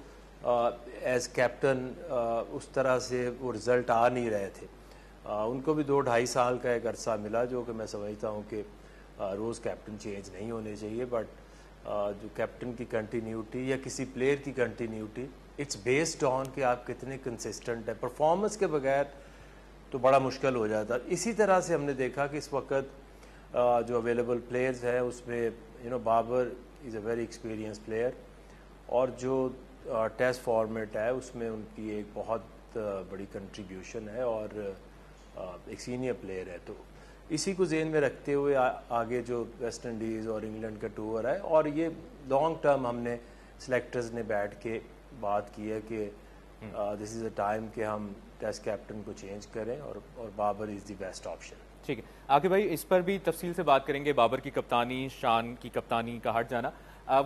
ایز کیپٹن اس طرح سے وہ رزلٹ آ نہیں رہے تھے. ان کو بھی 2-2.5 سال کا ایک عرصہ ملا، جو کہ میں سمجھتا ہوں کہ روز کیپٹن چینج نہیں ہونے چاہیے، بٹ جو کیپٹن کی کنٹینیوٹی یا کسی پلیئر کی کنٹینیوٹی اٹس بیسڈ آن کہ آپ کتنے کنسسٹنٹ ہیں. پرفارمنس کے بغیر تو بڑا مشکل ہو جاتا. اسی طرح سے ہم نے دیکھا کہ اس وقت جو اویلیبل پلیئرز ہیں اس میں بابر از اے ویری ایکسپیرینس پلیئر، اور جو ٹیسٹ فارمیٹ ہے اس میں ان کی ایک بہت بڑی کنٹریبیوشن ہے اور ایک سینئر پلیئر ہے. تو اسی کو ذہن میں رکھتے ہوئے آگے جو ویسٹ انڈیز اور انگلینڈ کا ٹور ہے، اور یہ لانگ ٹرم ہم نے سلیکٹرز نے بیٹھ کے بات کی ہے کہ دس از اے ٹائم کہ ہم ٹیسٹ کیپٹن کو چینج کریں، اور بابر از دی بیسٹ آپشن. ٹھیک ہے عاقب بھائی، اس پر بھی تفصیل سے بات کریں گے. بابر کی کپتانی، شان کی کپتانی کا ہٹ جانا.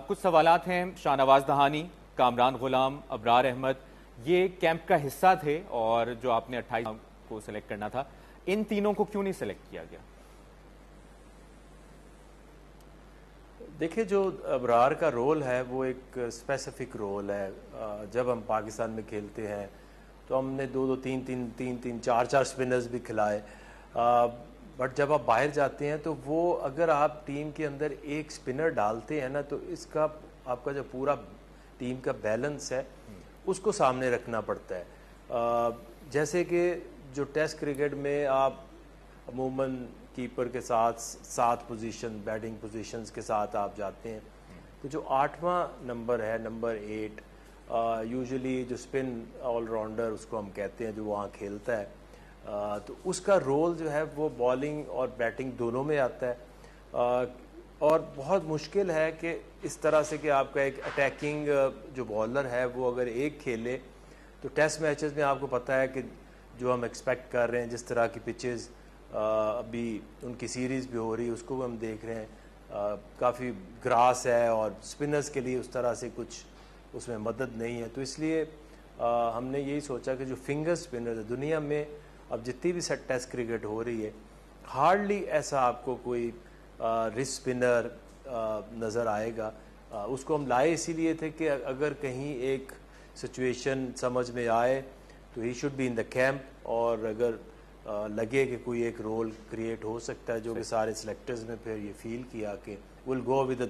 کچھ سوالات ہیں. شاہ نواز دہانی، کامران غلام، ابرار احمد، یہ کیمپ کا حصہ تھے، اور جو آپ نے 28 کو سلیکٹ کرنا تھا، ان تینوں کو کیوں نہیں سلیکٹ کیا گیا؟ دیکھیں، جو ابرار کا رول ہے وہ ایک اسپیسیفک رول ہے. جب ہم پاکستان میں کھیلتے ہیں تو ہم نے 2-2 3-3 4-4 سپنرز بھی کھلائے، بٹ جب آپ باہر جاتے ہیں تو وہ اگر آپ ٹیم کے اندر ایک سپنر ڈالتے ہیں نا، تو اس کا آپ کا جو پورا ٹیم کا بیلنس ہے اس کو سامنے رکھنا پڑتا ہے. جیسے کہ جو ٹیسٹ کرکٹ میں آپ عموماً کیپر کے ساتھ 7 پوزیشن بیٹنگ پوزیشنز کے ساتھ آپ جاتے ہیں، تو جو 8واں نمبر ہے، نمبر 8، یوزلی جو سپن آل راؤنڈر اس کو ہم کہتے ہیں، جو وہاں کھیلتا ہے، تو اس کا رول جو ہے وہ بالنگ اور بیٹنگ دونوں میں آتا ہے. اور بہت مشکل ہے کہ اس طرح سے کہ آپ کا ایک اٹیکنگ جو بالر ہے وہ اگر ایک کھیلے، تو ٹیسٹ میچز میں آپ کو پتہ ہے کہ جو ہم ایکسپیکٹ کر رہے ہیں، جس طرح کی پچز ابھی ان کی سیریز بھی ہو رہی ہے، اس کو بھی ہم دیکھ رہے ہیں، کافی گراس ہے، اور سپنرز کے لیے اس طرح سے کچھ اس میں مدد نہیں ہے. تو اس لیے ہم نے یہی سوچا کہ جو فنگر سپنر ہے دنیا میں اب جتنی بھی ٹیسٹ کرکٹ ہو رہی ہے، ہارڈلی ایسا آپ کو کوئی رسٹ سپنر نظر آئے گا. اس کو ہم لائے اسی لیے تھے کہ اگر کہیں ایک سچویشن سمجھ میں آئے تو ہی should be in the camp, اور اگر لگے کہ کوئی ایک رول کریٹ ہو سکتا ہے، جو کہ سارے سلیکٹرز نے پھر یہ فیل کیا کہ ول گو ود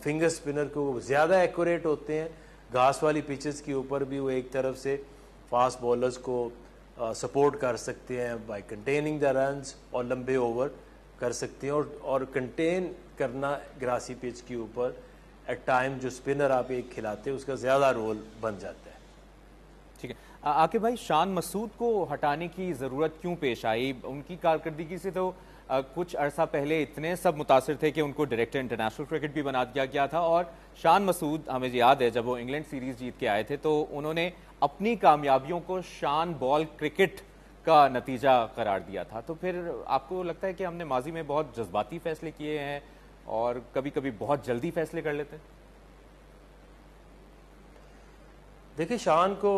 فنگر اسپنر کو زیادہ ایکوریٹ ہوتے ہیں. گھاس والی پچز کے اوپر بھی وہ ایک طرف سے فاسٹ بولرز کو سپورٹ کر سکتے ہیں بائی کنٹیننگ دا رنز, اور لمبے اوور کر سکتے ہیں, اور کنٹین کرنا گراسی پچ کے اوپر ایٹ ٹائم جو اسپنر آپ ایک کھلاتے ہیں اس کا زیادہ رول بن جاتا ہے. ٹھیک ہے عاقب بھائی, شان مسعود کو ہٹانے کی ضرورت کیوں پیش آئی؟ ان کی کارکردگی سے تو کچھ عرصہ پہلے اتنے سب متاثر تھے کہ ان کو ڈائریکٹر انٹرنیشنل کرکٹ بھی بنا دیا گیا تھا, اور شان مسعود ہمیں یاد ہے جب وہ انگلینڈ سیریز جیت کے آئے تھے تو انہوں نے اپنی کامیابیوں کو شان بال کرکٹ کا نتیجہ قرار دیا تھا. تو پھر آپ کو لگتا ہے کہ ہم نے ماضی میں بہت جذباتی فیصلے کیے ہیں اور کبھی کبھی بہت جلدی فیصلے کر لیتے ہیں؟ دیکھیں, شان کو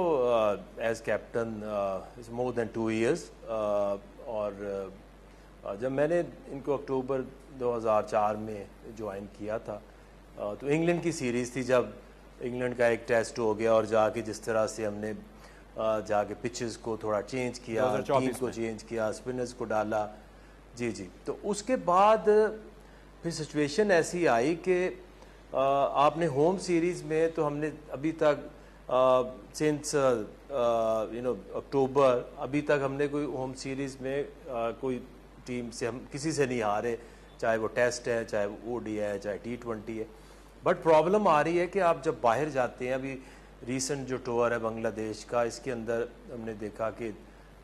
ایز کیپٹن مور دین 2 years, اور جب میں نے ان کو اکتوبر 2004 میں جوائن کیا تھا تو انگلینڈ کی سیریز تھی, جب انگلینڈ کا ایک ٹیسٹ ہو گیا اور جا کے جس طرح سے ہم نے جا کے پچز کو تھوڑا چینج کیا, ٹیم کو چینج کیا, اسپنرز کو ڈالا. جی تو اس کے بعد پھر سچویشن ایسی آئی کہ آپ نے ہوم سیریز میں تو ہم نے ابھی تک سنس اکتوبر ابھی تک ہم نے کوئی ہوم سیریز میں کوئی ٹیم سے ہم کسی سے نہیں ہارے, چاہے وہ ٹیسٹ ہے, چاہے وہ او ڈی ہے, چاہے T20 ہے. بٹ پرابلم آ رہی ہے کہ آپ جب باہر جاتے ہیں, ابھی ریسنٹ جو ٹور ہے بنگلہ دیش کا, اس کے اندر ہم نے دیکھا کہ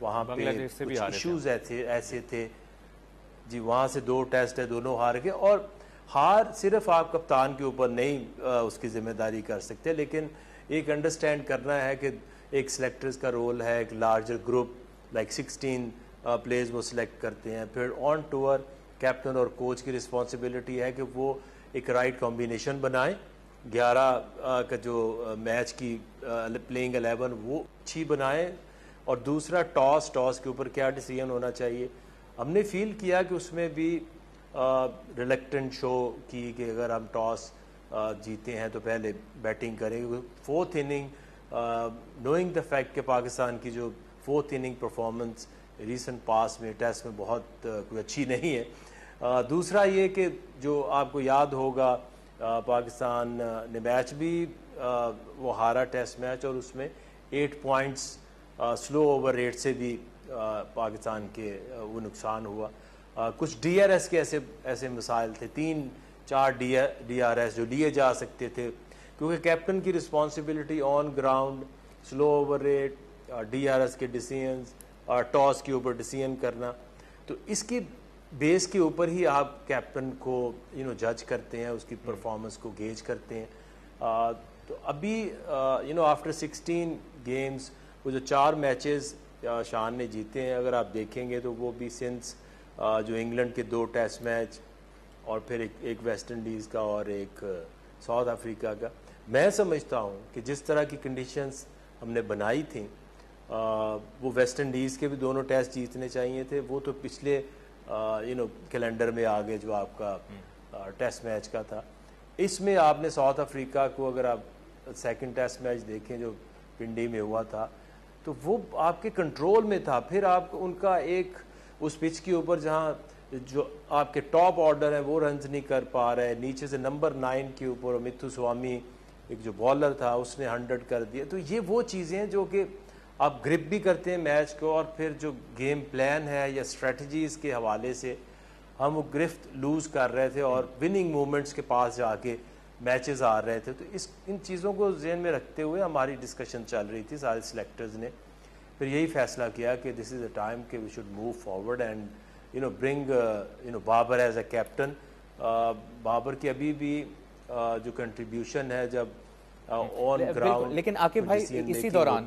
وہاں پہ کچھ ایشوز ایسے تھے. جی, وہاں سے 2 ٹیسٹ ہے, دونوں ہار گئے, اور ہار صرف آپ کپتان کے اوپر نہیں اس کی ذمہ داری کر سکتے, لیکن ایک انڈرسٹینڈ کرنا ہے کہ ایک سلیکٹرز کا رول ہے, ایک لارجر گروپ لائک 16 پلیئرز وہ سلیکٹ کرتے ہیں. پھر آن ٹور کیپٹن اور کوچ کی رسپانسبلٹی ہے کہ وہ ایک رائٹ کمبینیشن بنائیں, 11 کا جو میچ کی پلینگ 11 وہ اچھی بنائیں, اور دوسرا ٹاس کے اوپر کیا ڈیسیژن ہونا چاہیے. ہم نے فیل کیا کہ اس میں بھی ریلیکٹنٹ شو کی کہ اگر ہم ٹاس جیتے ہیں تو پہلے بیٹنگ کریں. 4th inning knowing the fact کہ پاکستان کی جو 4th inning performance recent past میں ٹیسٹ میں بہت کوئی اچھی نہیں ہے. دوسرا یہ کہ جو آپ کو یاد ہوگا پاکستان نے میچ بھی وہ ہارا ٹیسٹ میچ, اور اس میں 8 پوائنٹس سلو اوور ریٹ سے بھی پاکستان کے وہ نقصان ہوا. کچھ DRS کے ایسے مسائل تھے, 3-4 DRS جو لیے جا سکتے تھے, کیونکہ کیپٹن کی responsibility on ground slow over rate, DRS کے ڈیسیژنز, ٹاس کے اوپر ڈیسیژن کرنا. تو اس کی بیس کے اوپر ہی آپ کیپٹن کو جج کرتے ہیں, اس کی پرفارمنس کو گیج کرتے ہیں. تو ابھی آفٹر 16 گیمز وہ جو 4 میچز شان نے جیتے ہیں, اگر آپ دیکھیں گے تو وہ بھی سنس جو انگلینڈ کے 2 ٹیسٹ میچ اور پھر ایک ویسٹ انڈیز کا اور ایک ساؤتھ افریقہ کا. میں سمجھتا ہوں کہ جس طرح کی کنڈیشنز ہم نے بنائی تھیں, وہ ویسٹ انڈیز کے بھی دونوں ٹیسٹ جیتنے چاہیے تھے, وہ تو پچھلے کیلنڈر میں آگے جو آپ کا ٹیسٹ میچ کا تھا. اس میں آپ نے ساؤتھ افریقہ کو اگر آپ سیکنڈ ٹیسٹ میچ دیکھیں جو پنڈی میں ہوا تھا تو وہ آپ کے کنٹرول میں تھا. پھر آپ ان کا ایک اس پچ کے اوپر جہاں جو آپ کے ٹاپ آرڈر ہیں وہ رنز نہیں کر پا رہے, نیچے سے نمبر 9 کے اوپر متھو سوامی ایک جو بالر تھا اس نے 100 کر دیا. تو یہ وہ چیزیں ہیں جو کہ آپ گرپ بھی کرتے ہیں میچ کو, اور پھر جو گیم پلان ہے یا اسٹریٹجیز کے حوالے سے ہم وہ گرفت لوز کر رہے تھے اور وننگ مومنٹس کے پاس جا کے میچز آ رہے تھے. تو ان چیزوں کو ذہن میں رکھتے ہوئے ہماری ڈسکشن چل رہی تھی, سارے سلیکٹرز نے پھر یہی فیصلہ کیا کہ دس از اے ٹائم کہ we should move forward and bring Babar as a captain. Babar کی ابھی بھی جو کنٹریبیوشن ہے جب آن گراؤنڈ, لیکن عاقب بھائی اسی دوران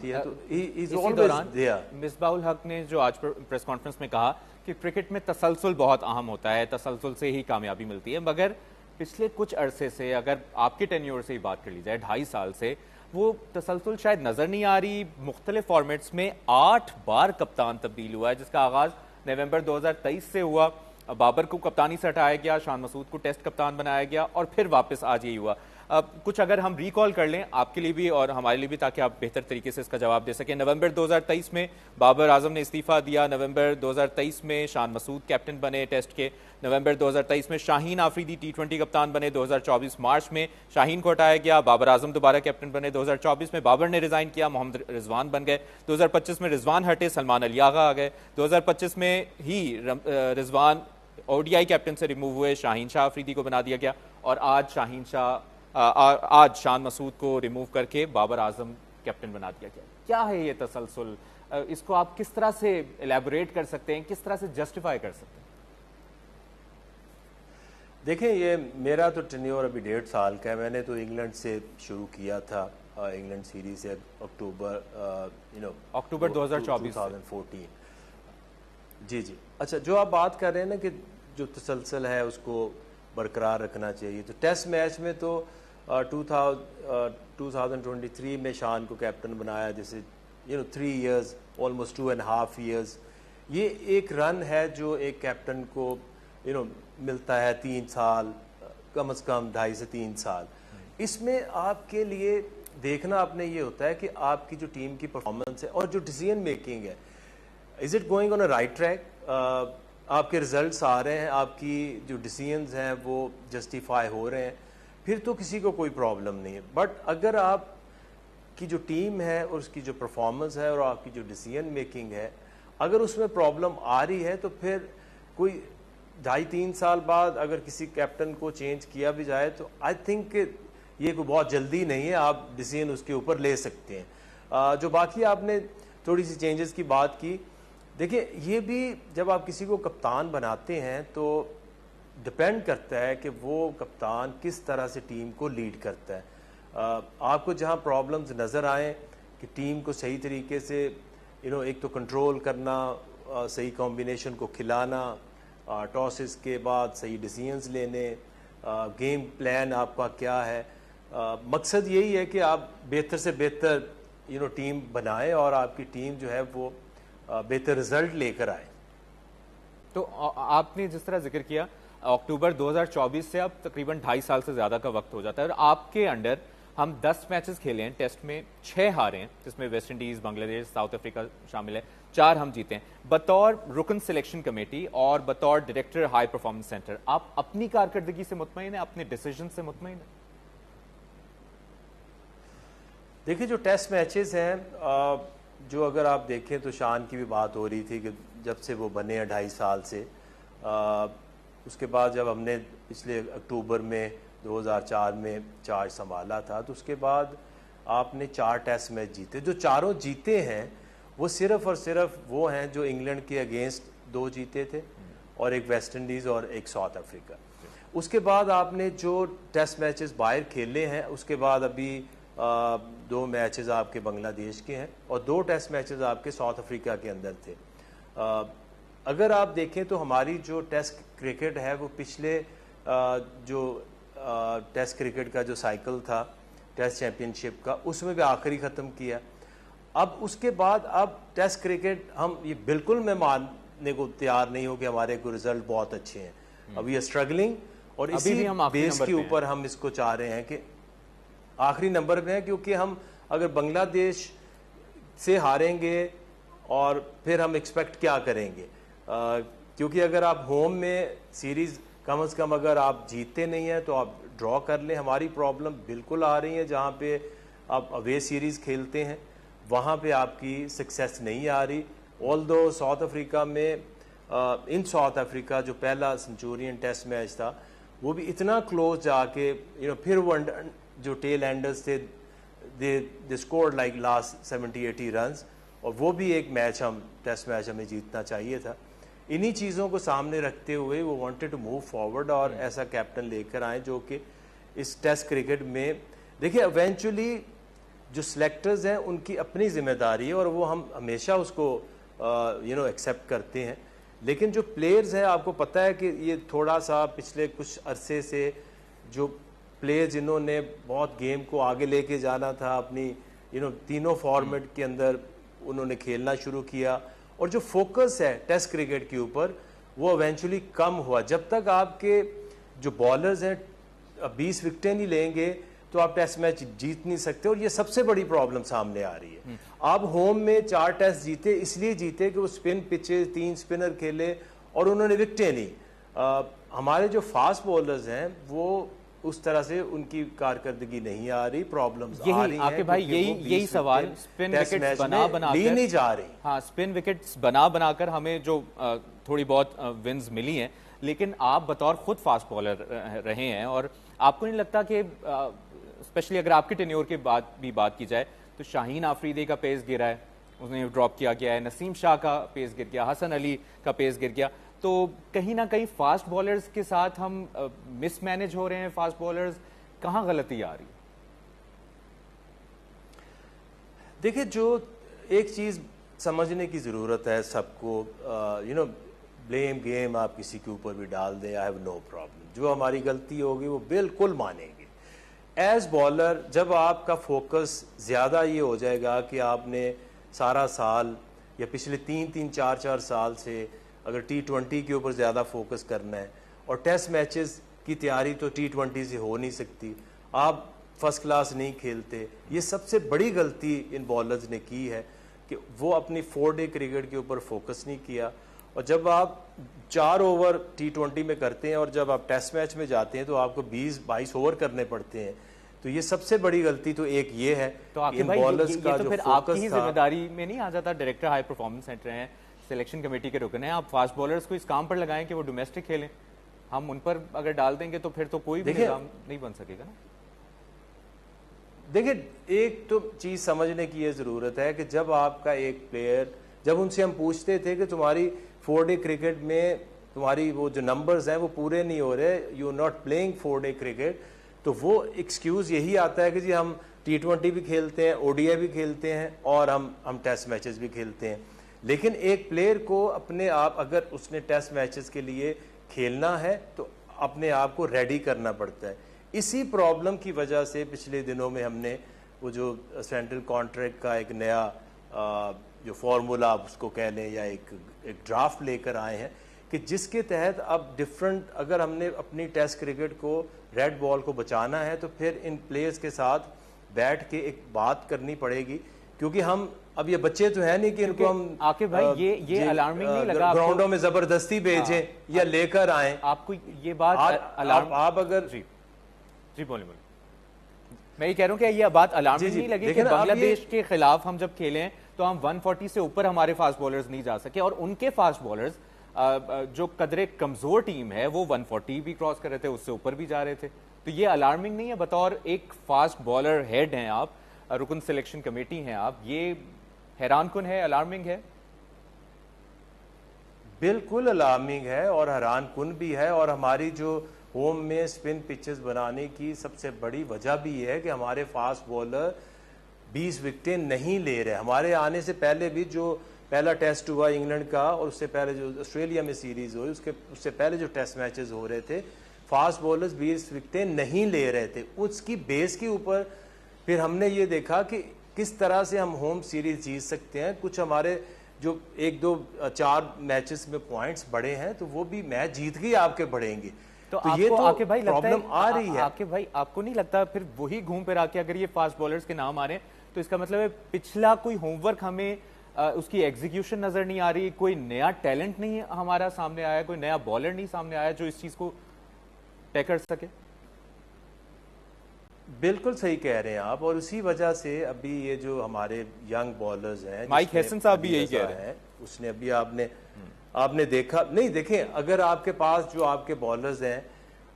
مصباح الحق نے جو آج پریس کانفرنس میں کہا کہ کرکٹ میں تسلسل بہت اہم ہوتا ہے, تسلسل سے ہی کامیابی ملتی ہے, مگر پچھلے کچھ عرصے سے اگر آپ کے ٹینیور سے ہی بات کر لی جائے 2.5 سال سے وہ تسلسل شاید نظر نہیں آ رہی. مختلف فارمیٹس میں 8 بار کپتان تبدیل ہوا ہے, جس کا آغاز نومبر 2023 سے ہوا. بابر کو کپتانی سے ہٹایا گیا, شان مسعود کو ٹیسٹ کپتان بنایا گیا, اور پھر واپس آج یہی ہوا. کچھ اگر ہم ریکال کر لیں آپ کے لیے بھی اور ہمارے لیے بھی تاکہ آپ بہتر طریقے سے اس کا جواب دے سکیں. نومبر 2023 میں بابر اعظم نے استعفیٰ دیا. نومبر 2023 میں شان مسعود کیپٹن بنے ٹیسٹ کے. نومبر 2023 میں شاہین آفریدی T20 کپتان بنے. 2024 مارچ میں شاہین کو ہٹایا گیا. بابر اعظم دوبارہ کیپٹن بنے. 2024 میں بابر نے ریزائن کیا, محمد رضوان بن گئے. 2025 میں رضوان ہٹے, سلمان علی آغا آ گئے. 2025 میں ہی رضوان ODI کیپٹن سے ریموو ہوئے, شاہین شاہ آفریدی کو بنا دیا گیا, اور آج شان مسعود کو ریموو کر کے بابر اعظم کیپٹن بنا دیا گیا. کیا ہے یہ تسلسل؟ اس کو آپ کس طرح سے ایلیبوریٹ کر سکتے ہیں, کس طرح سے جسٹیفائی کر سکتے ہیں؟ دیکھیں, یہ میرا تو ٹینیور ابھی 1.5 سال کا ہے. میں نے تو انگلینڈ سے شروع کیا تھا, انگلینڈ سیریز سے اکتوبر 2014. جی. اچھا, جو آپ بات کر رہے ہیں نا کہ جو تسلسل ہے اس کو برقرار رکھنا چاہیے, تو ٹیسٹ میچ میں تو 2023 میں شان کو کیپٹن بنایا, جیسے 3 ایئرز, آلموسٹ 2.5 ایئرز. یہ ایک رن ہے جو ایک کیپٹن کو ملتا ہے 3 سال, کم از کم 2.5 سے 3 سال. اس میں آپ کے لیے دیکھنا آپ نے یہ ہوتا ہے کہ آپ کی جو ٹیم کی پرفارمنس ہے اور جو ڈیسیژن میکنگ ہے, is it going on a right track, آپ کے ریزلٹس آ رہے ہیں, آپ کی جو ڈیسیژنز ہیں وہ جسٹیفائی ہو رہے ہیں, پھر تو کسی کو کوئی پرابلم نہیں ہے. بٹ اگر آپ کی جو ٹیم ہے اور اس کی جو پرفارمنس ہے اور آپ کی جو ڈیسیژن میکنگ ہے, اگر اس میں پرابلم آ رہی ہے, تو پھر کوئی 2.5-3 سال بعد اگر کسی کیپٹن کو چینج کیا بھی جائے تو آئی تھنک یہ کوئی بہت جلدی نہیں ہے, آپ ڈیسیژن اس کے اوپر لے سکتے ہیں. جو باقی آپ نے تھوڑی سی چینجز کی بات کی, دیکھیں یہ بھی جب آپ کسی کو کپتان بناتے ہیں تو ڈپینڈ کرتا ہے کہ وہ کپتان کس طرح سے ٹیم کو لیڈ کرتا ہے. آپ کو جہاں پرابلمز نظر آئیں کہ ٹیم کو صحیح طریقے سے ایک تو کنٹرول کرنا, صحیح کمبینیشن کو کھلانا, ٹاسز کے بعد صحیح ڈیسیژنز لینے, گیم پلان آپ کا کیا ہے, مقصد یہی ہے کہ آپ بہتر سے بہتر ٹیم بنائیں اور آپ کی ٹیم جو ہے وہ بہتر رزلٹ لے کر آئے. تو آپ نے جس طرح ذکر کیا, اکتوبر 2024 سے اب تقریباً 2.5 سال سے زیادہ کا وقت ہو جاتا ہے, اور آپ کے انڈر ہم 10 میچز کھیلے ہیں, ٹیسٹ میں 6 ہارے ہیں, جس میں ویسٹ انڈیز, بنگلہ دیش, ساؤتھ افریقہ شامل ہے, 4 ہم جیتے ہیں. بطور رکن سلیکشن کمیٹی اور بطور ڈائریکٹر ہائی پرفارمنس سینٹر, آپ اپنی کارکردگی سے مطمئن ہیں, اپنے ڈیسیژن سے مطمئن ہیں؟ دیکھیں, جو ٹیسٹ میچز ہیں, جو اگر آپ دیکھیں تو شان کی بھی بات ہو رہی تھی کہ جب سے وہ بنے ہیں 2.5 سال سے, اس کے بعد جب ہم نے پچھلے اکتوبر میں 2004 میں چارج سنبھالا تھا, تو اس کے بعد آپ نے 4 ٹیسٹ میچ جیتے. جو چاروں جیتے ہیں وہ صرف اور صرف وہ ہیں جو انگلینڈ کے اگینسٹ 2 جیتے تھے, اور ایک ویسٹ انڈیز اور ایک ساؤتھ افریقہ. اس کے بعد آپ نے جو ٹیسٹ میچز باہر کھیلے ہیں, اس کے بعد ابھی 2 میچز آپ کے بنگلہ دیش کے ہیں, اور 2 ٹیسٹ میچز آپ کے ساؤتھ افریقہ کے اندر تھے. اگر آپ دیکھیں تو ہماری جو ٹیسٹ کرکٹ ہے وہ پچھلے جو ٹیسٹ کرکٹ کا جو سائیکل تھا ٹیسٹ چیمپئن شپ کا, اس میں بھی آخری ختم کیا. اب اس کے بعد اب ٹیسٹ کرکٹ ہم یہ بالکل میں ماننے کو تیار نہیں ہوں کہ ہمارے کو رزلٹ بہت اچھے ہیں, ابھی اسٹرگلنگ, اور اسی بیس کے اوپر ہم اس کو چاہ رہے ہیں کہ آخری نمبر پہ ہیں, کیونکہ ہم اگر بنگلہ دیش سے ہاریں گے اور پھر ہم ایکسپیکٹ کیا کریں گے, کیونکہ اگر آپ ہوم میں سیریز کم از کم اگر آپ جیتتے نہیں ہیں تو آپ ڈرا کر لیں. ہماری پرابلم بالکل آ رہی ہے جہاں پہ آپ اوے سیریز کھیلتے ہیں, وہاں پہ آپ کی سکسیس نہیں آ رہی. آلدو ساؤتھ افریقہ میں ان ساؤتھ افریقہ جو پہلا سنچورین ٹیسٹ میچ تھا وہ بھی اتنا کلوز جا کے پھر وہ جو ٹیل اینڈرز تھے دے اسکورڈ لائک لاسٹ 70-80 رنز, اور وہ بھی ایک میچ ہم ٹیسٹ میچ ہمیں جیتنا چاہیے تھا. انہی چیزوں کو سامنے رکھتے ہوئے وہ وانٹیڈ ٹو موو فارورڈ اور ایسا کیپٹن لے کر آئیں جو کہ اس ٹیسٹ کرکٹ میں, دیکھیں ایونچولی جو سلیکٹرز ہیں ان کی اپنی ذمہ داری ہے اور وہ ہم ہمیشہ اس کو ایکسیپٹ کرتے ہیں, لیکن جو پلیئرز ہیں آپ کو پتہ ہے کہ یہ تھوڑا سا پچھلے کچھ عرصے سے جو پلیئر جنہوں نے بہت گیم کو آگے لے کے جانا تھا, اپنی تینوں فارمیٹ کے اندر انہوں نے کھیلنا شروع کیا, اور جو فوکس ہے ٹیسٹ کرکٹ کے اوپر وہ ایونچولی کم ہوا. جب تک آپ کے جو بالرز ہیں 20 وکٹیں نہیں لیں گے تو آپ ٹیسٹ میچ جیت نہیں سکتے, اور یہ سب سے بڑی پرابلم سامنے آ رہی ہے. آپ ہوم میں 4 ٹیسٹ جیتے, اس لیے جیتے کہ وہ اسپن پچز 3 اسپنر کھیلے اور انہوں نے وکٹیں لی. ہمارے جو فاسٹ بولرز ہیں وہ اس طرح سے ان کی کارکردگی نہیں آ رہی, پرابلمز آ رہی ہیں. بھائی یہی سوال اسپن وکٹس بنا کر نہیں جا رہی. ہاں, اسپن وکٹس بنا کر ہمیں جو تھوڑی بہت ونز ملی ہیں, لیکن آپ بطور خود فاسٹ بالر رہے ہیں, اور آپ کو نہیں لگتا کہ اسپیشلی اگر آپ کے ٹینیور کی بات کی جائے تو شاہین آفریدی کا پیس گرا ہے, انہیں ڈراپ کیا گیا ہے, نسیم شاہ کا پیس گر گیا, حسن علی کا پیس گر گیا, تو کہیں نہ کہیں فاسٹ بالرز کے ساتھ ہم مس مینج ہو رہے ہیں. فاسٹ بالرز کہاں غلطی آ رہی ہے؟ دیکھیں, جو ایک چیز سمجھنے کی ضرورت ہے سب کو, بلیم گیم آپ کسی کے اوپر بھی ڈال دیں, آئی ہیو نو پرابلم. جو ہماری غلطی ہوگی وہ بالکل مانیں گے. ایز بالر جب آپ کا فوکس زیادہ یہ ہو جائے گا کہ آپ نے سارا سال یا پچھلے 3-4 سال سے اگر T20 کے اوپر زیادہ فوکس کرنا ہے, اور ٹیسٹ میچز کی تیاری تو T20 سے ہو نہیں سکتی, آپ فرسٹ کلاس نہیں کھیلتے. یہ سب سے بڑی غلطی ان بالرز نے کی ہے کہ وہ اپنی 4 ڈے کرکٹ کے اوپر فوکس نہیں کیا, اور جب آپ 4 اوور T20 میں کرتے ہیں اور جب آپ ٹیسٹ میچ میں جاتے ہیں تو آپ کو 20-22 اوور کرنے پڑتے ہیں. تو یہ سب سے بڑی غلطی تو ایک یہ ہے. تو آپ تو پھر آپ کی ذمہ داری میں نہیں آ جاتا, ڈائریکٹر ہائی پرفارمنس سینٹر ہیں, سلیکشن کمیٹی کے رکن ہیں, آپ فاسٹ بالرز کو اس کام پر لگائیں کہ وہ ڈومیسٹک کھیلیں. ہم ان پر اگر ڈال دیں گے تو پھر تو کوئی بھی نظام نہیں بن سکے گا نا. دیکھیں, ایک تو چیز سمجھنے کی یہ ضرورت ہے کہ جب آپ کا ایک پلیئر, جب ان سے ہم پوچھتے تھے کہ تمہاری 4 ڈے کرکٹ میں تمہاری وہ جو نمبرز ہیں وہ پورے نہیں ہو رہے, you not playing 4 day cricket, تو وہ ایکسکیوز یہی آتا ہے کہ جی ہم T20 بھی کھیلتے ہیں, ODI بھی کھیلتے ہیں, اور ہم ٹیسٹ میچز بھی کھیلتے ہیں. لیکن ایک پلیئر کو اپنے آپ, اگر اس نے ٹیسٹ میچز کے لیے کھیلنا ہے تو اپنے آپ کو ریڈی کرنا پڑتا ہے. اسی پرابلم کی وجہ سے پچھلے دنوں میں ہم نے وہ جو سینٹرل کانٹریکٹ کا ایک نیا جو فارمولا آپ اس کو کہہ لیں یا ایک ڈرافٹ لے کر آئے ہیں کہ جس کے تحت اب ڈفرنٹ, اگر ہم نے اپنی ٹیسٹ کرکٹ کو ریڈ بال کو بچانا ہے تو پھر ان پلیئرز کے ساتھ بیٹھ کے ایک بات کرنی پڑے گی, کیونکہ ہم اب یہ بچے تو ہیں نہیں کہ ان کو ہم عاقب بھائی یہ الارمنگ نہیں لگا گراؤنڈوں میں زبردستی بھیجیں یا لے کر آئیں. آپ کو یہ بات آپ اگر جی بولیں میں یہ کہہ رہا ہوں کہ یہ بات الارمنگ نہیں لگی کہ بنگلہ دیش کے خلاف ہم جب کھیلے ہیں تو ہم 140 سے اوپر ہمارے فاسٹ بالرز نہیں جا سکے, اور ان کے فاسٹ بالرز جو قدرے کمزور ٹیم ہے وہ 140 بھی کراس کر رہے تھے, اس سے اوپر بھی جا رہے تھے. تو یہ الارمنگ نہیں ہے؟ بطور ایک فاسٹ بالر ہیڈ ہیں آپ, رکن سلیکشن کمیٹی ہیں آپ, یہ حیران کن ہے, الارمنگ ہے؟ بالکل الارمنگ ہے اور حیران کن بھی ہے. اور ہماری جو ہوم میں سپن پچز بنانے کی سب سے بڑی وجہ بھی یہ ہے کہ ہمارے فاسٹ بالر 20 وکٹیں نہیں لے رہے. ہمارے آنے سے پہلے بھی جو پہلا ٹیسٹ ہوا انگلینڈ کا, اور اس سے پہلے جو آسٹریلیا میں سیریز ہوئی, اس سے پہلے جو ٹیسٹ میچز ہو رہے تھے, فاسٹ بالرز 20 وکٹیں نہیں لے رہے تھے. اس کی بیس کے اوپر پھر ہم نے یہ دیکھا کہ کس طرح سے ہم ہوم سیریز جیت سکتے ہیں. کچھ ہمارے جو 1-2-4 میچز میں پوائنٹس بڑھے ہیں تو وہ بھی میچ جیت کے آپ کے بڑھیں گے. تو یہ تو پرابلم آ رہی ہے. آپ کے بھائی آپ کو نہیں لگتا پھر وہی گھوم پھر آ کے اگر یہ فاسٹ بالرز کے نام آ رہے ہیں تو اس کا مطلب ہے پچھلا کوئی ہوم ورک ہمیں اس کی ایگزیکیوشن نظر نہیں آ رہی, کوئی نیا ٹیلنٹ نہیں ہمارا سامنے آیا, کوئی نیا بالر نہیں سامنے آیا جو اس چیز کو طے کر سکے؟ بالکل صحیح کہہ رہے ہیں آپ, اور اسی وجہ سے ابھی یہ جو ہمارے ینگ بالرز ہیں, مائک ہیسن صاحب بھی یہی کہہ رہے ہیں, اس نے ابھی آپ نے دیکھا نہیں, دیکھیں اگر آپ کے پاس جو آپ کے بالرز ہیں,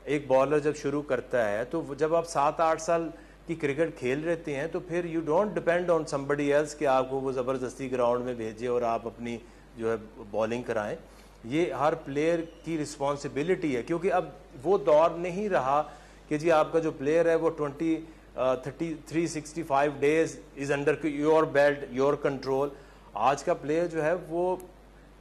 ایک بالر جب شروع کرتا ہے تو جب آپ 7-8 سال کی کرکٹ کھیل رہتے ہیں تو پھر you don't depend on somebody else کہ آپ کو وہ زبردستی گراؤنڈ میں بھیجے اور آپ اپنی جو ہے بالنگ کرائیں. یہ ہر پلیئر کی رسپانسبلٹی ہے, کیونکہ اب وہ دور نہیں رہا کہ جی آپ کا جو پلیئر ہے وہ 365 days is under your belt, your control. آج کا پلیئر جو ہے وہ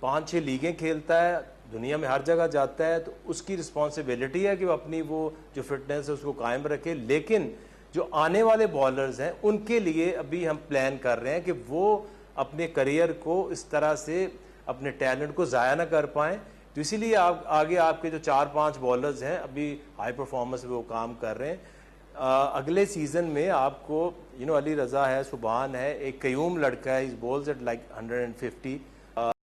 5-6 لیگیں کھیلتا ہے, دنیا میں ہر جگہ جاتا ہے, تو اس کی رسپانسبلٹی ہے کہ وہ اپنی وہ جو فٹنس ہے اس کو قائم رکھے. لیکن جو آنے والے بالرز ہیں ان کے لیے ابھی ہم پلان کر رہے ہیں کہ وہ اپنے کریئر کو اس طرح سے اپنے ٹیلنٹ کو ضائع نہ کر پائیں. تو اسی لیے آگے آپ کے جو 4-5 بالرز ہیں ابھی ہائی پرفارمنس پہ وہ کام کر رہے ہیں. اگلے سیزن میں آپ کو علی رضا ہے, سبحان ہے, ایک قیوم لڑکا ہے, از بولز ایٹ لائک 150,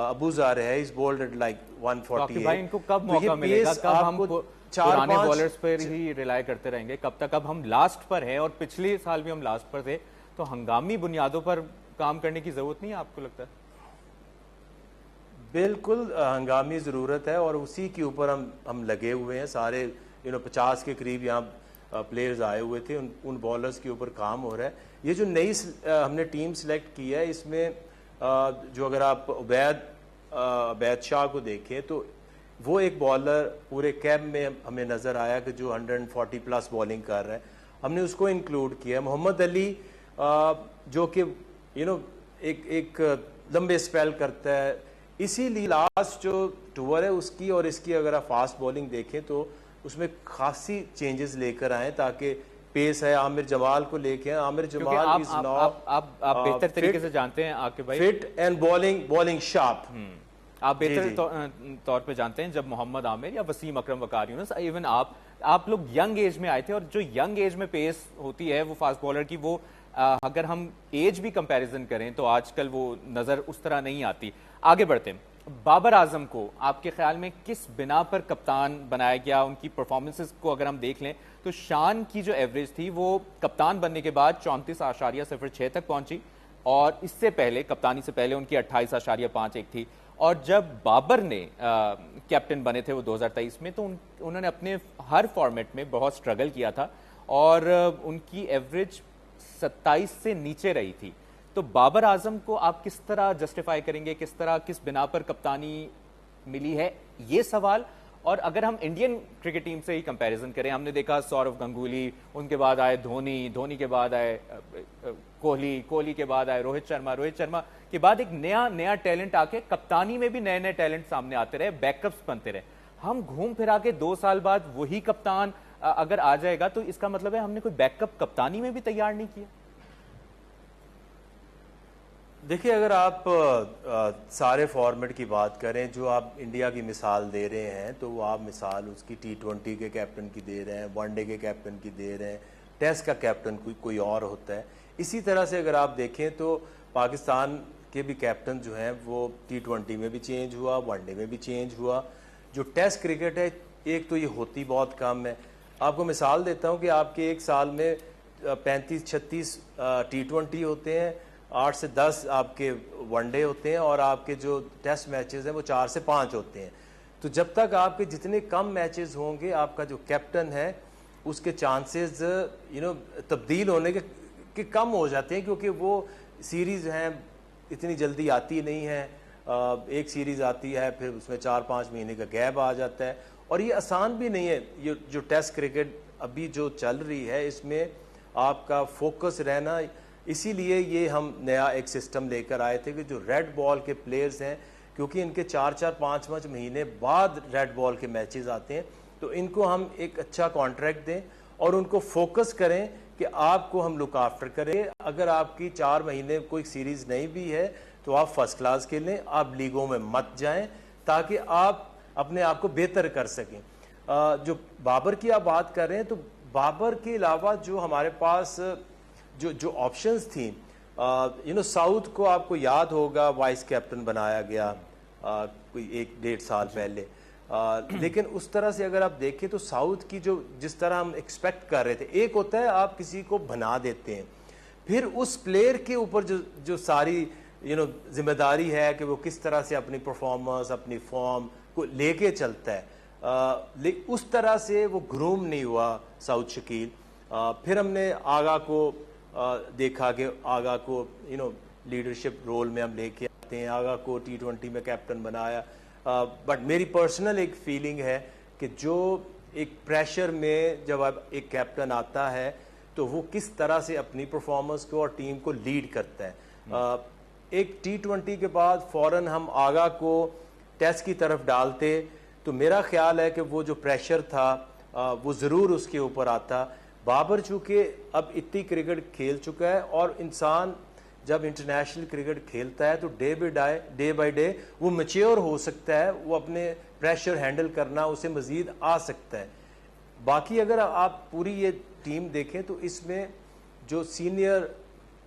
ابو زار ہے, از بولڈ ایٹ لائک 148. بھائی ان کو کب موقع ملے گا, کب ہم پرانے بالرز پر ہی ریلائی کرتے رہیں گے, کب تک؟ اب ہم لاسٹ پر ہیں اور پچھلے سال بھی ہم لاسٹ پر تھے, تو ہنگامی بنیادوں پر کام کرنے کی ضرورت نہیں ہے آپ کو لگتا ہے؟ بالکل ہنگامی ضرورت ہے, اور اسی کے اوپر ہم لگے ہوئے ہیں سارے. 50 کے قریب یہاں پلیئرز آئے ہوئے تھے, ان بالرز کے اوپر کام ہو رہا ہے. یہ جو نئی ہم نے ٹیم سلیکٹ کی ہے, اس میں جو اگر آپ عبید شاہ کو دیکھیں تو وہ ایک بالر پورے کیمپ میں ہمیں نظر آیا کہ جو 140 پلس بالنگ کر رہا ہے, ہم نے اس کو انکلوڈ کیا. محمد علی جو کہ ایک لمبے سپیل کرتا ہے, اسی لیے لاسٹ جو ٹور ہے اس کی اور اس کی اگر آپ فاسٹ بالنگ دیکھیں تو اس میں خاصی چینجز لے کر آئیں, تاکہ پیس ہے. عامر جمال کو لے کے, عامر جمال از ناؤ آپ بہتر طریقے سے جانتے ہیں عاقب بھائی, فٹ اینڈ بالنگ شارپ. آپ بہتر طور پہ جانتے ہیں جب محمد عامر یا وسیم اکرم وقار یونس, ایون آپ لوگ ینگ ایج میں آئے تھے, اور جو ینگ ایج میں پیس ہوتی ہے وہ فاسٹ بالر کی, وہ اگر ہم ایج بھی کمپیریزن کریں تو آج کل وہ نظر اس طرح نہیں آتی. آگے بڑھتے ہیں. بابر اعظم کو آپ کے خیال میں کس بنا پر کپتان بنایا گیا؟ ان کی پرفارمنسز کو اگر ہم دیکھ لیں تو شان کی جو ایوریج تھی وہ کپتان بننے کے بعد 34.06 تک پہنچی, اور اس سے پہلے کپتانی سے پہلے ان کی 28.51 تھی. اور جب بابر نے کیپٹن بنے تھے وہ 2023 میں, تو انہوں نے اپنے ہر فارمیٹ میں بہت سٹرگل کیا تھا, اور ان کی ایوریج 27 سے نیچے رہی تھی. تو بابر اعظم کو آپ کس طرح جسٹیفائی کریں گے, کس بنا پر کپتانی ملی ہے, یہ سوال. اور اگر ہم انڈین کرکٹ ٹیم سے ہی کمپیریزن کریں, ہم نے دیکھا سورو گنگولی, ان کے بعد آئے دھونی کے بعد آئے کوہلی کے بعد آئے روہت شرما کے بعد ایک نیا ٹیلنٹ آ کے کپتانی میں بھی نئے ٹیلنٹ سامنے آتے رہے, بیک اپس بنتے رہے. ہم گھوم پھرا کے 2 سال بعد وہی کپتان اگر آ جائے گا تو اس کا مطلب ہے ہم نے کوئی بیک اپ کپتانی میں بھی تیار نہیں کیا. دیکھیے, اگر آپ سارے فارمیٹ کی بات کریں, جو آپ انڈیا کی مثال دے رہے ہیں, تو وہ آپ مثال اس کی T20 کے کیپٹن کی دے رہے ہیں, ون ڈے کے کیپٹن کی دے رہے ہیں, ٹیسٹ کا کیپٹن کوئی اور ہوتا ہے. اسی طرح سے اگر آپ دیکھیں تو پاکستان کے بھی کیپٹن جو ہیں وہ T20 میں بھی چینج ہوا, ون ڈے میں بھی چینج ہوا. جو ٹیسٹ کرکٹ ہے, ایک تو یہ ہوتی بہت کم ہے. آپ کو مثال دیتا ہوں کہ آپ کے ایک سال میں 35-36 T20 ہوتے ہیں, 8 سے 10 آپ کے ون ڈے ہوتے ہیں, اور آپ کے جو ٹیسٹ میچز ہیں وہ 4 سے 5 ہوتے ہیں. تو جب تک آپ کے جتنے کم میچز ہوں گے, آپ کا جو کیپٹن ہے اس کے چانسز تبدیل ہونے کے کم ہو جاتے ہیں, کیونکہ وہ سیریز ہیں اتنی جلدی آتی نہیں ہے. ایک سیریز آتی ہے, پھر اس میں 4-5 مہینے کا گیپ آ جاتا ہے, اور یہ آسان بھی نہیں ہے. یہ جو ٹیسٹ کرکٹ ابھی جو چل رہی ہے, اس میں آپ کا فوکس رہنا, اسی لیے یہ ہم نیا ایک سسٹم لے کر آئے تھے کہ جو ریڈ بال کے پلیئرز ہیں, کیونکہ ان کے 4-5 مہینے بعد ریڈ بال کے میچز آتے ہیں, تو ان کو ہم ایک اچھا کانٹریکٹ دیں اور ان کو فوکس کریں کہ آپ کو ہم لک آفٹر کریں. اگر آپ کی 4 مہینے کوئی سیریز نہیں بھی ہے تو آپ فرسٹ کلاس کھیلیں, آپ لیگوں میں مت جائیں, تاکہ آپ اپنے آپ کو بہتر کر سکیں. جو بابر کی آپ بات کر رہے ہیں, تو بابر کے علاوہ جو ہمارے پاس جو آپشنز تھیں, ساؤتھ کو آپ کو یاد ہوگا وائس کیپٹن بنایا گیا کوئی 1-1.5 سال پہلے, لیکن اس طرح سے اگر آپ دیکھیں تو ساؤتھ کی جس طرح ہم ایکسپیکٹ کر رہے تھے, ایک ہوتا ہے آپ کسی کو بنا دیتے ہیں, پھر اس پلیئر کے اوپر جو ساری ذمہ داری ہے کہ وہ کس طرح سے اپنی پرفارمنس, اپنی فارم کو لے کے چلتا ہے, اس طرح سے وہ گروم نہیں ہوا ساؤتھ شکیل. پھر ہم نے آغا کو دیکھا کہ آغا کو لیڈرشپ رول میں ہم لے کے آتے ہیں, آغا کو T20 میں کیپٹن بنایا. بٹ میری پرسنل ایک فیلنگ ہے کہ جو ایک پریشر میں جب اب ایک کیپٹن آتا ہے تو وہ کس طرح سے اپنی پرفارمنس کو اور ٹیم کو لیڈ کرتا ہے. ایک T20 کے بعد فوراً ہم آغا کو ٹیسٹ کی طرف ڈالتے تو میرا خیال ہے کہ وہ جو پریشر تھا وہ ضرور اس کے اوپر آتا. بابر چونکہ اب اتنی کرکٹ کھیل چکا ہے, اور انسان جب انٹرنیشنل کرکٹ کھیلتا ہے تو ڈے بائی ڈے وہ میچیور ہو سکتا ہے, وہ اپنے پریشر ہینڈل کرنا اسے مزید آ سکتا ہے. باقی اگر آپ پوری یہ ٹیم دیکھیں تو اس میں جو سینئر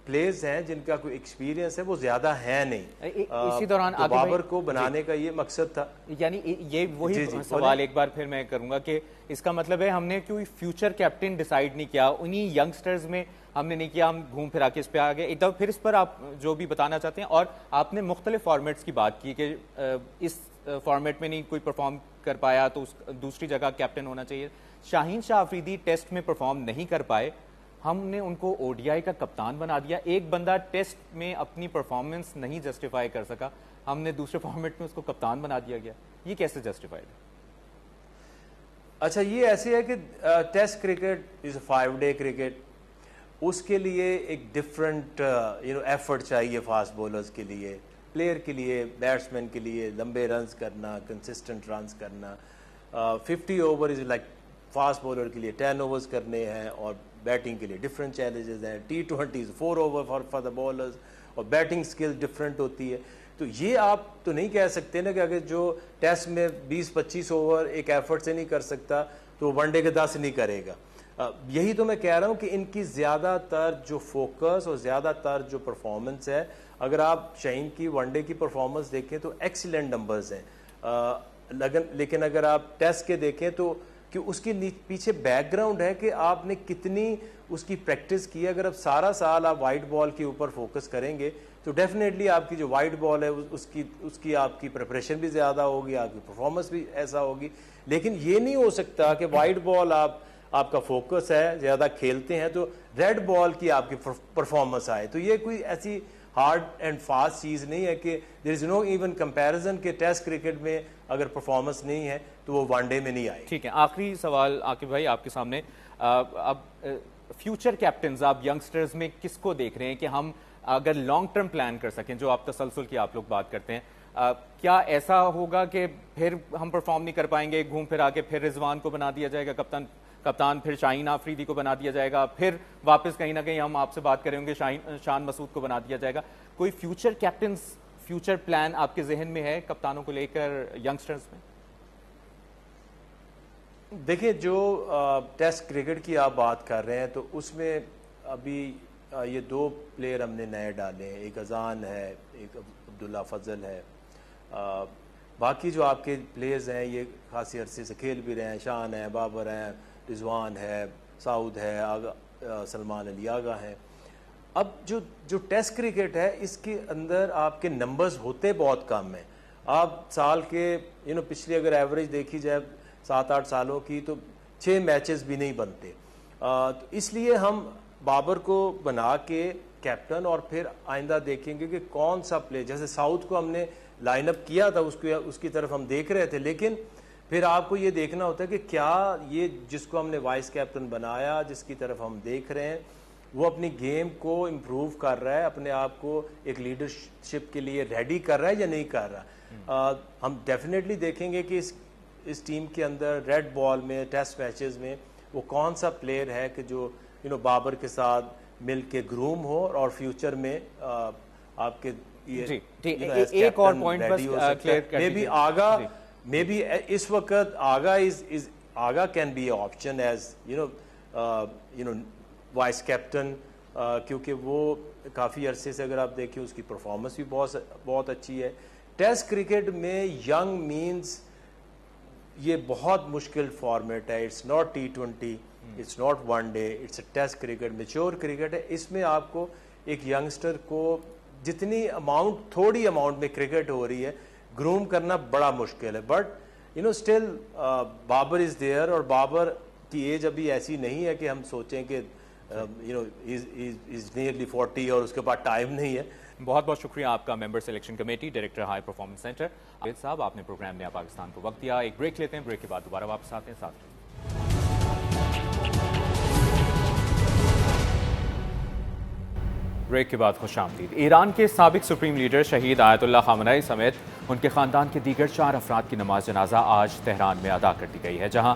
پلیئرز ہیں جن کا کوئی ایکسپیرینس ہے وہ زیادہ ہے نہیں. اسی دوران تو بابر کو بنانے کا یہ مقصد تھا. یعنی یہ وہی سوال ایک بار پھر میں کروں گا کہ اس کا مطلب ہے ہم نے کوئی فیوچر کیپٹن ڈیسائیڈ نہیں کیا, انہی ینگسٹرز میں ہم نے نہیں کیا, ہم گھوم پھرا کے اس پہ آ گئے. ایک دفعہ پھر اس پر آپ جو بھی بتانا چاہتے ہیں, اور آپ نے مختلف فارمیٹس کی بات کی کہ اس فارمیٹ میں نہیں کوئی پرفارم کر پایا تو دوسری جگہ کیپٹن ہونا چاہیے. شاہین شاہ آفریدی ٹیسٹ میں پرفارم نہیں کر پائے, ہم نے ان کو او ڈی آئی کا کپتان بنا دیا. ایک بندہ ٹیسٹ میں اپنی پرفارمنس نہیں جسٹیفائی کر سکا, ہم نے دوسرے فارمیٹ میں اس کو کپتان بنا دیا گیا. یہ کیسے جسٹیفائڈ ہے؟ اچھا, یہ ایسے ہے کہ test cricket is a 5 day cricket, اس کے لیے ایک ڈفرنٹ ایفرٹ چاہیے فاسٹ بولرز کے لیے, پلیئر کے لیے, بیٹسمین کے لیے لمبے رنز کرنا, کنسسٹنٹ رنز کرنا. 50 over is like fast bowler کے لیے 10 اوورز کرنے ہیں, اور بیٹنگ کے لیے ڈفرینٹ چیلنجز ہیں. T20 4 over for the bowlers, اور بیٹنگ سکل ڈفرینٹ ہوتی ہے. تو یہ آپ تو نہیں کہہ سکتے نا کہ اگر جو ٹیسٹ میں 20-25 اوور ایک ایفرٹ سے نہیں کر سکتا تو وہ ون ڈے کے 10 نہیں کرے گا. یہی تو میں کہہ رہا ہوں کہ ان کی زیادہ تر جو فوکس اور زیادہ تر جو پرفارمنس ہے, اگر آپ شاہین کی ون ڈے کی پرفارمنس دیکھیں تو ایکسیلنٹ نمبرز ہیں, لیکن اگر آپ ٹیسٹ کے دیکھیں تو کہ اس کے پیچھے بیک گراؤنڈ ہے کہ آپ نے کتنی اس کی پریکٹس کی ہے. اگر آپ سارا سال آپ وائٹ بال کے اوپر فوکس کریں گے تو ڈیفینیٹلی آپ کی جو وائٹ بال ہے اس کی آپ کی پریپریشن بھی زیادہ ہوگی, آپ کی پرفارمنس بھی ایسا ہوگی. لیکن یہ نہیں ہو سکتا کہ وائٹ بال آپ کا فوکس ہے, زیادہ کھیلتے ہیں تو ریڈ بال کی آپ کی پرفارمنس آئے. تو یہ کوئی ایسی ہارڈ اینڈ فاسٹ چیز نہیں ہے کہ دیر از نو ایون کمپیریزن کہ ٹیسٹ کرکٹ میں اگر پرفارمنس نہیں ہے تو وہ ون ڈے میں نہیں آئے. ٹھیک ہے, آخری سوال عاقب بھائی آپ کے سامنے. اب فیوچر کیپٹنز آپ ینگسٹرز میں کس کو دیکھ رہے ہیں کہ ہم اگر لانگ ٹرم پلان کر سکیں, جو آپ تسلسل کی آپ لوگ بات کرتے ہیں, کیا ایسا ہوگا کہ پھر ہم پرفارم نہیں کر پائیں گے, گھوم پھر آ کے پھر رضوان کو بنا دیا جائے گا کپتان, پھر شاہین آفریدی کو بنا دیا جائے گا, پھر واپس کہیں نہ کہیں ہم آپ سے بات کریں گے شان مسعود کو بنا دیا جائے گا؟ کوئی فیوچر کیپٹنز فیوچر پلان آپ کے ذہن میں ہے کپتانوں کو لے کر ینگسٹرز میں؟ دیکھیں, جو ٹیسٹ کرکٹ کی آپ بات کر رہے ہیں تو اس میں ابھی یہ 2 پلیئر ہم نے نئے ڈالے ہیں, ایک اذان ہے, ایک عبداللہ فضل ہے. باقی جو آپ کے پلیئرز ہیں یہ خاصی عرصے سے کھیل بھی رہے ہیں, شان ہے, بابر ہیں, رضوان ہے, سعود ہے, سلمان علی آغا ہیں. اب جو ٹیسٹ کرکٹ ہے اس کے اندر آپ کے نمبرز ہوتے بہت کم ہیں. آپ سال کے پچھلی اگر ایوریج دیکھی جائے 7-8 سالوں کی تو 6 میچز بھی نہیں بنتے. تو اس لیے ہم بابر کو بنا کے کیپٹن, اور پھر آئندہ دیکھیں گے کہ کون سا پلے, جیسے ساؤتھ کو ہم نے لائن اپ کیا تھا اس کی طرف ہم دیکھ رہے تھے, لیکن پھر آپ کو یہ دیکھنا ہوتا ہے کہ کیا یہ جس کو ہم نے وائس کیپٹن بنایا, جس کی طرف ہم دیکھ رہے ہیں, وہ اپنی گیم کو امپروو کر رہا ہے, اپنے آپ کو ایک لیڈرشپ کے لیے ریڈی کر رہا ہے یا نہیں کر رہا. ہم ڈیفینیٹلی دیکھیں گے کہ اس ٹیم کے اندر ریڈ بال میں ٹیسٹ میچز میں وہ کون سا پلیئر ہے کہ جو بابر کے ساتھ مل کے گروم ہو اور فیوچر میں آپ کے ایک اور پوائنٹ بس کلیئر کر دیجیے. مے بی اس وقت Agha can be option as vice captain, کیونکہ وہ کافی عرصے سے اگر آپ دیکھیں اس کی پرفارمنس بھی بہت اچھی ہے. ٹیسٹ کرکٹ میں ینگ مینز یہ بہت مشکل فارمیٹ ہے. It's not T20, it's not one day, it's a test cricket, mature cricket ہے. اس میں آپ کو ایک ینگسٹر کو جتنی تھوڑی اماؤنٹ میں کرکٹ ہو رہی ہے گروم کرنا بڑا مشکل ہے. But still Babar is there, اور بابر کی ایج ابھی ایسی نہیں ہے کہ ہم سوچیں کہ از نیئرلی 40 اور اس کے بعد ٹائم نہیں ہے. بہت بہت شکریہ آپ کا, member selection committee, director high performance centre Abid sahab. آپ نے پروگرام نیا پاکستان کو وقت دیا. ایک بریک لیتے ہیں, بریک کے بعد دوبارہ واپس آتے ہیں. ساتھ بریک کے بعد خوش آمدید. ایران کے سابق سپریم لیڈر شہید آیت اللہ خامنئی سمیت ان کے خاندان کے دیگر 4 افراد کی نماز جنازہ آج تہران میں ادا کر دی گئی ہے, جہاں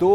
$2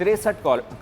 $63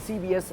CBS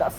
10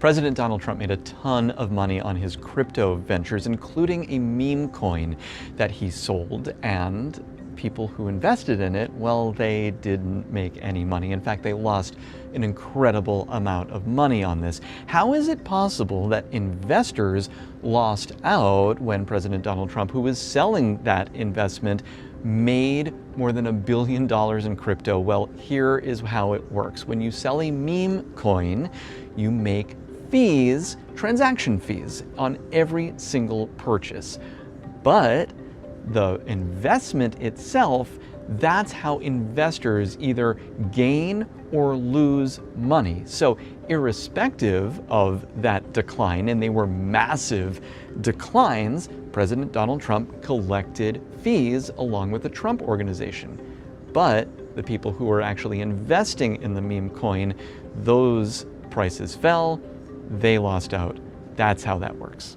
President Donald Trump made a ton of money on his crypto ventures, including a meme coin that he sold, and people who invested in it, well, they didn't make any money. In fact, they lost an incredible amount of money on this. How is it possible that investors lost out when President Donald Trump, who was selling that investment, made more than $1 billion in crypto? Well, here is how it works. When you sell a meme coin, you make fees, transaction fees, on every single purchase. But the investment itself, that's how investors either gain or lose money. So irrespective of that decline, and they were massive declines, President Donald Trump collected fees along with the Trump Organization. But the people who were actually investing in the meme coin, those prices fell, they lost out. That's how that works.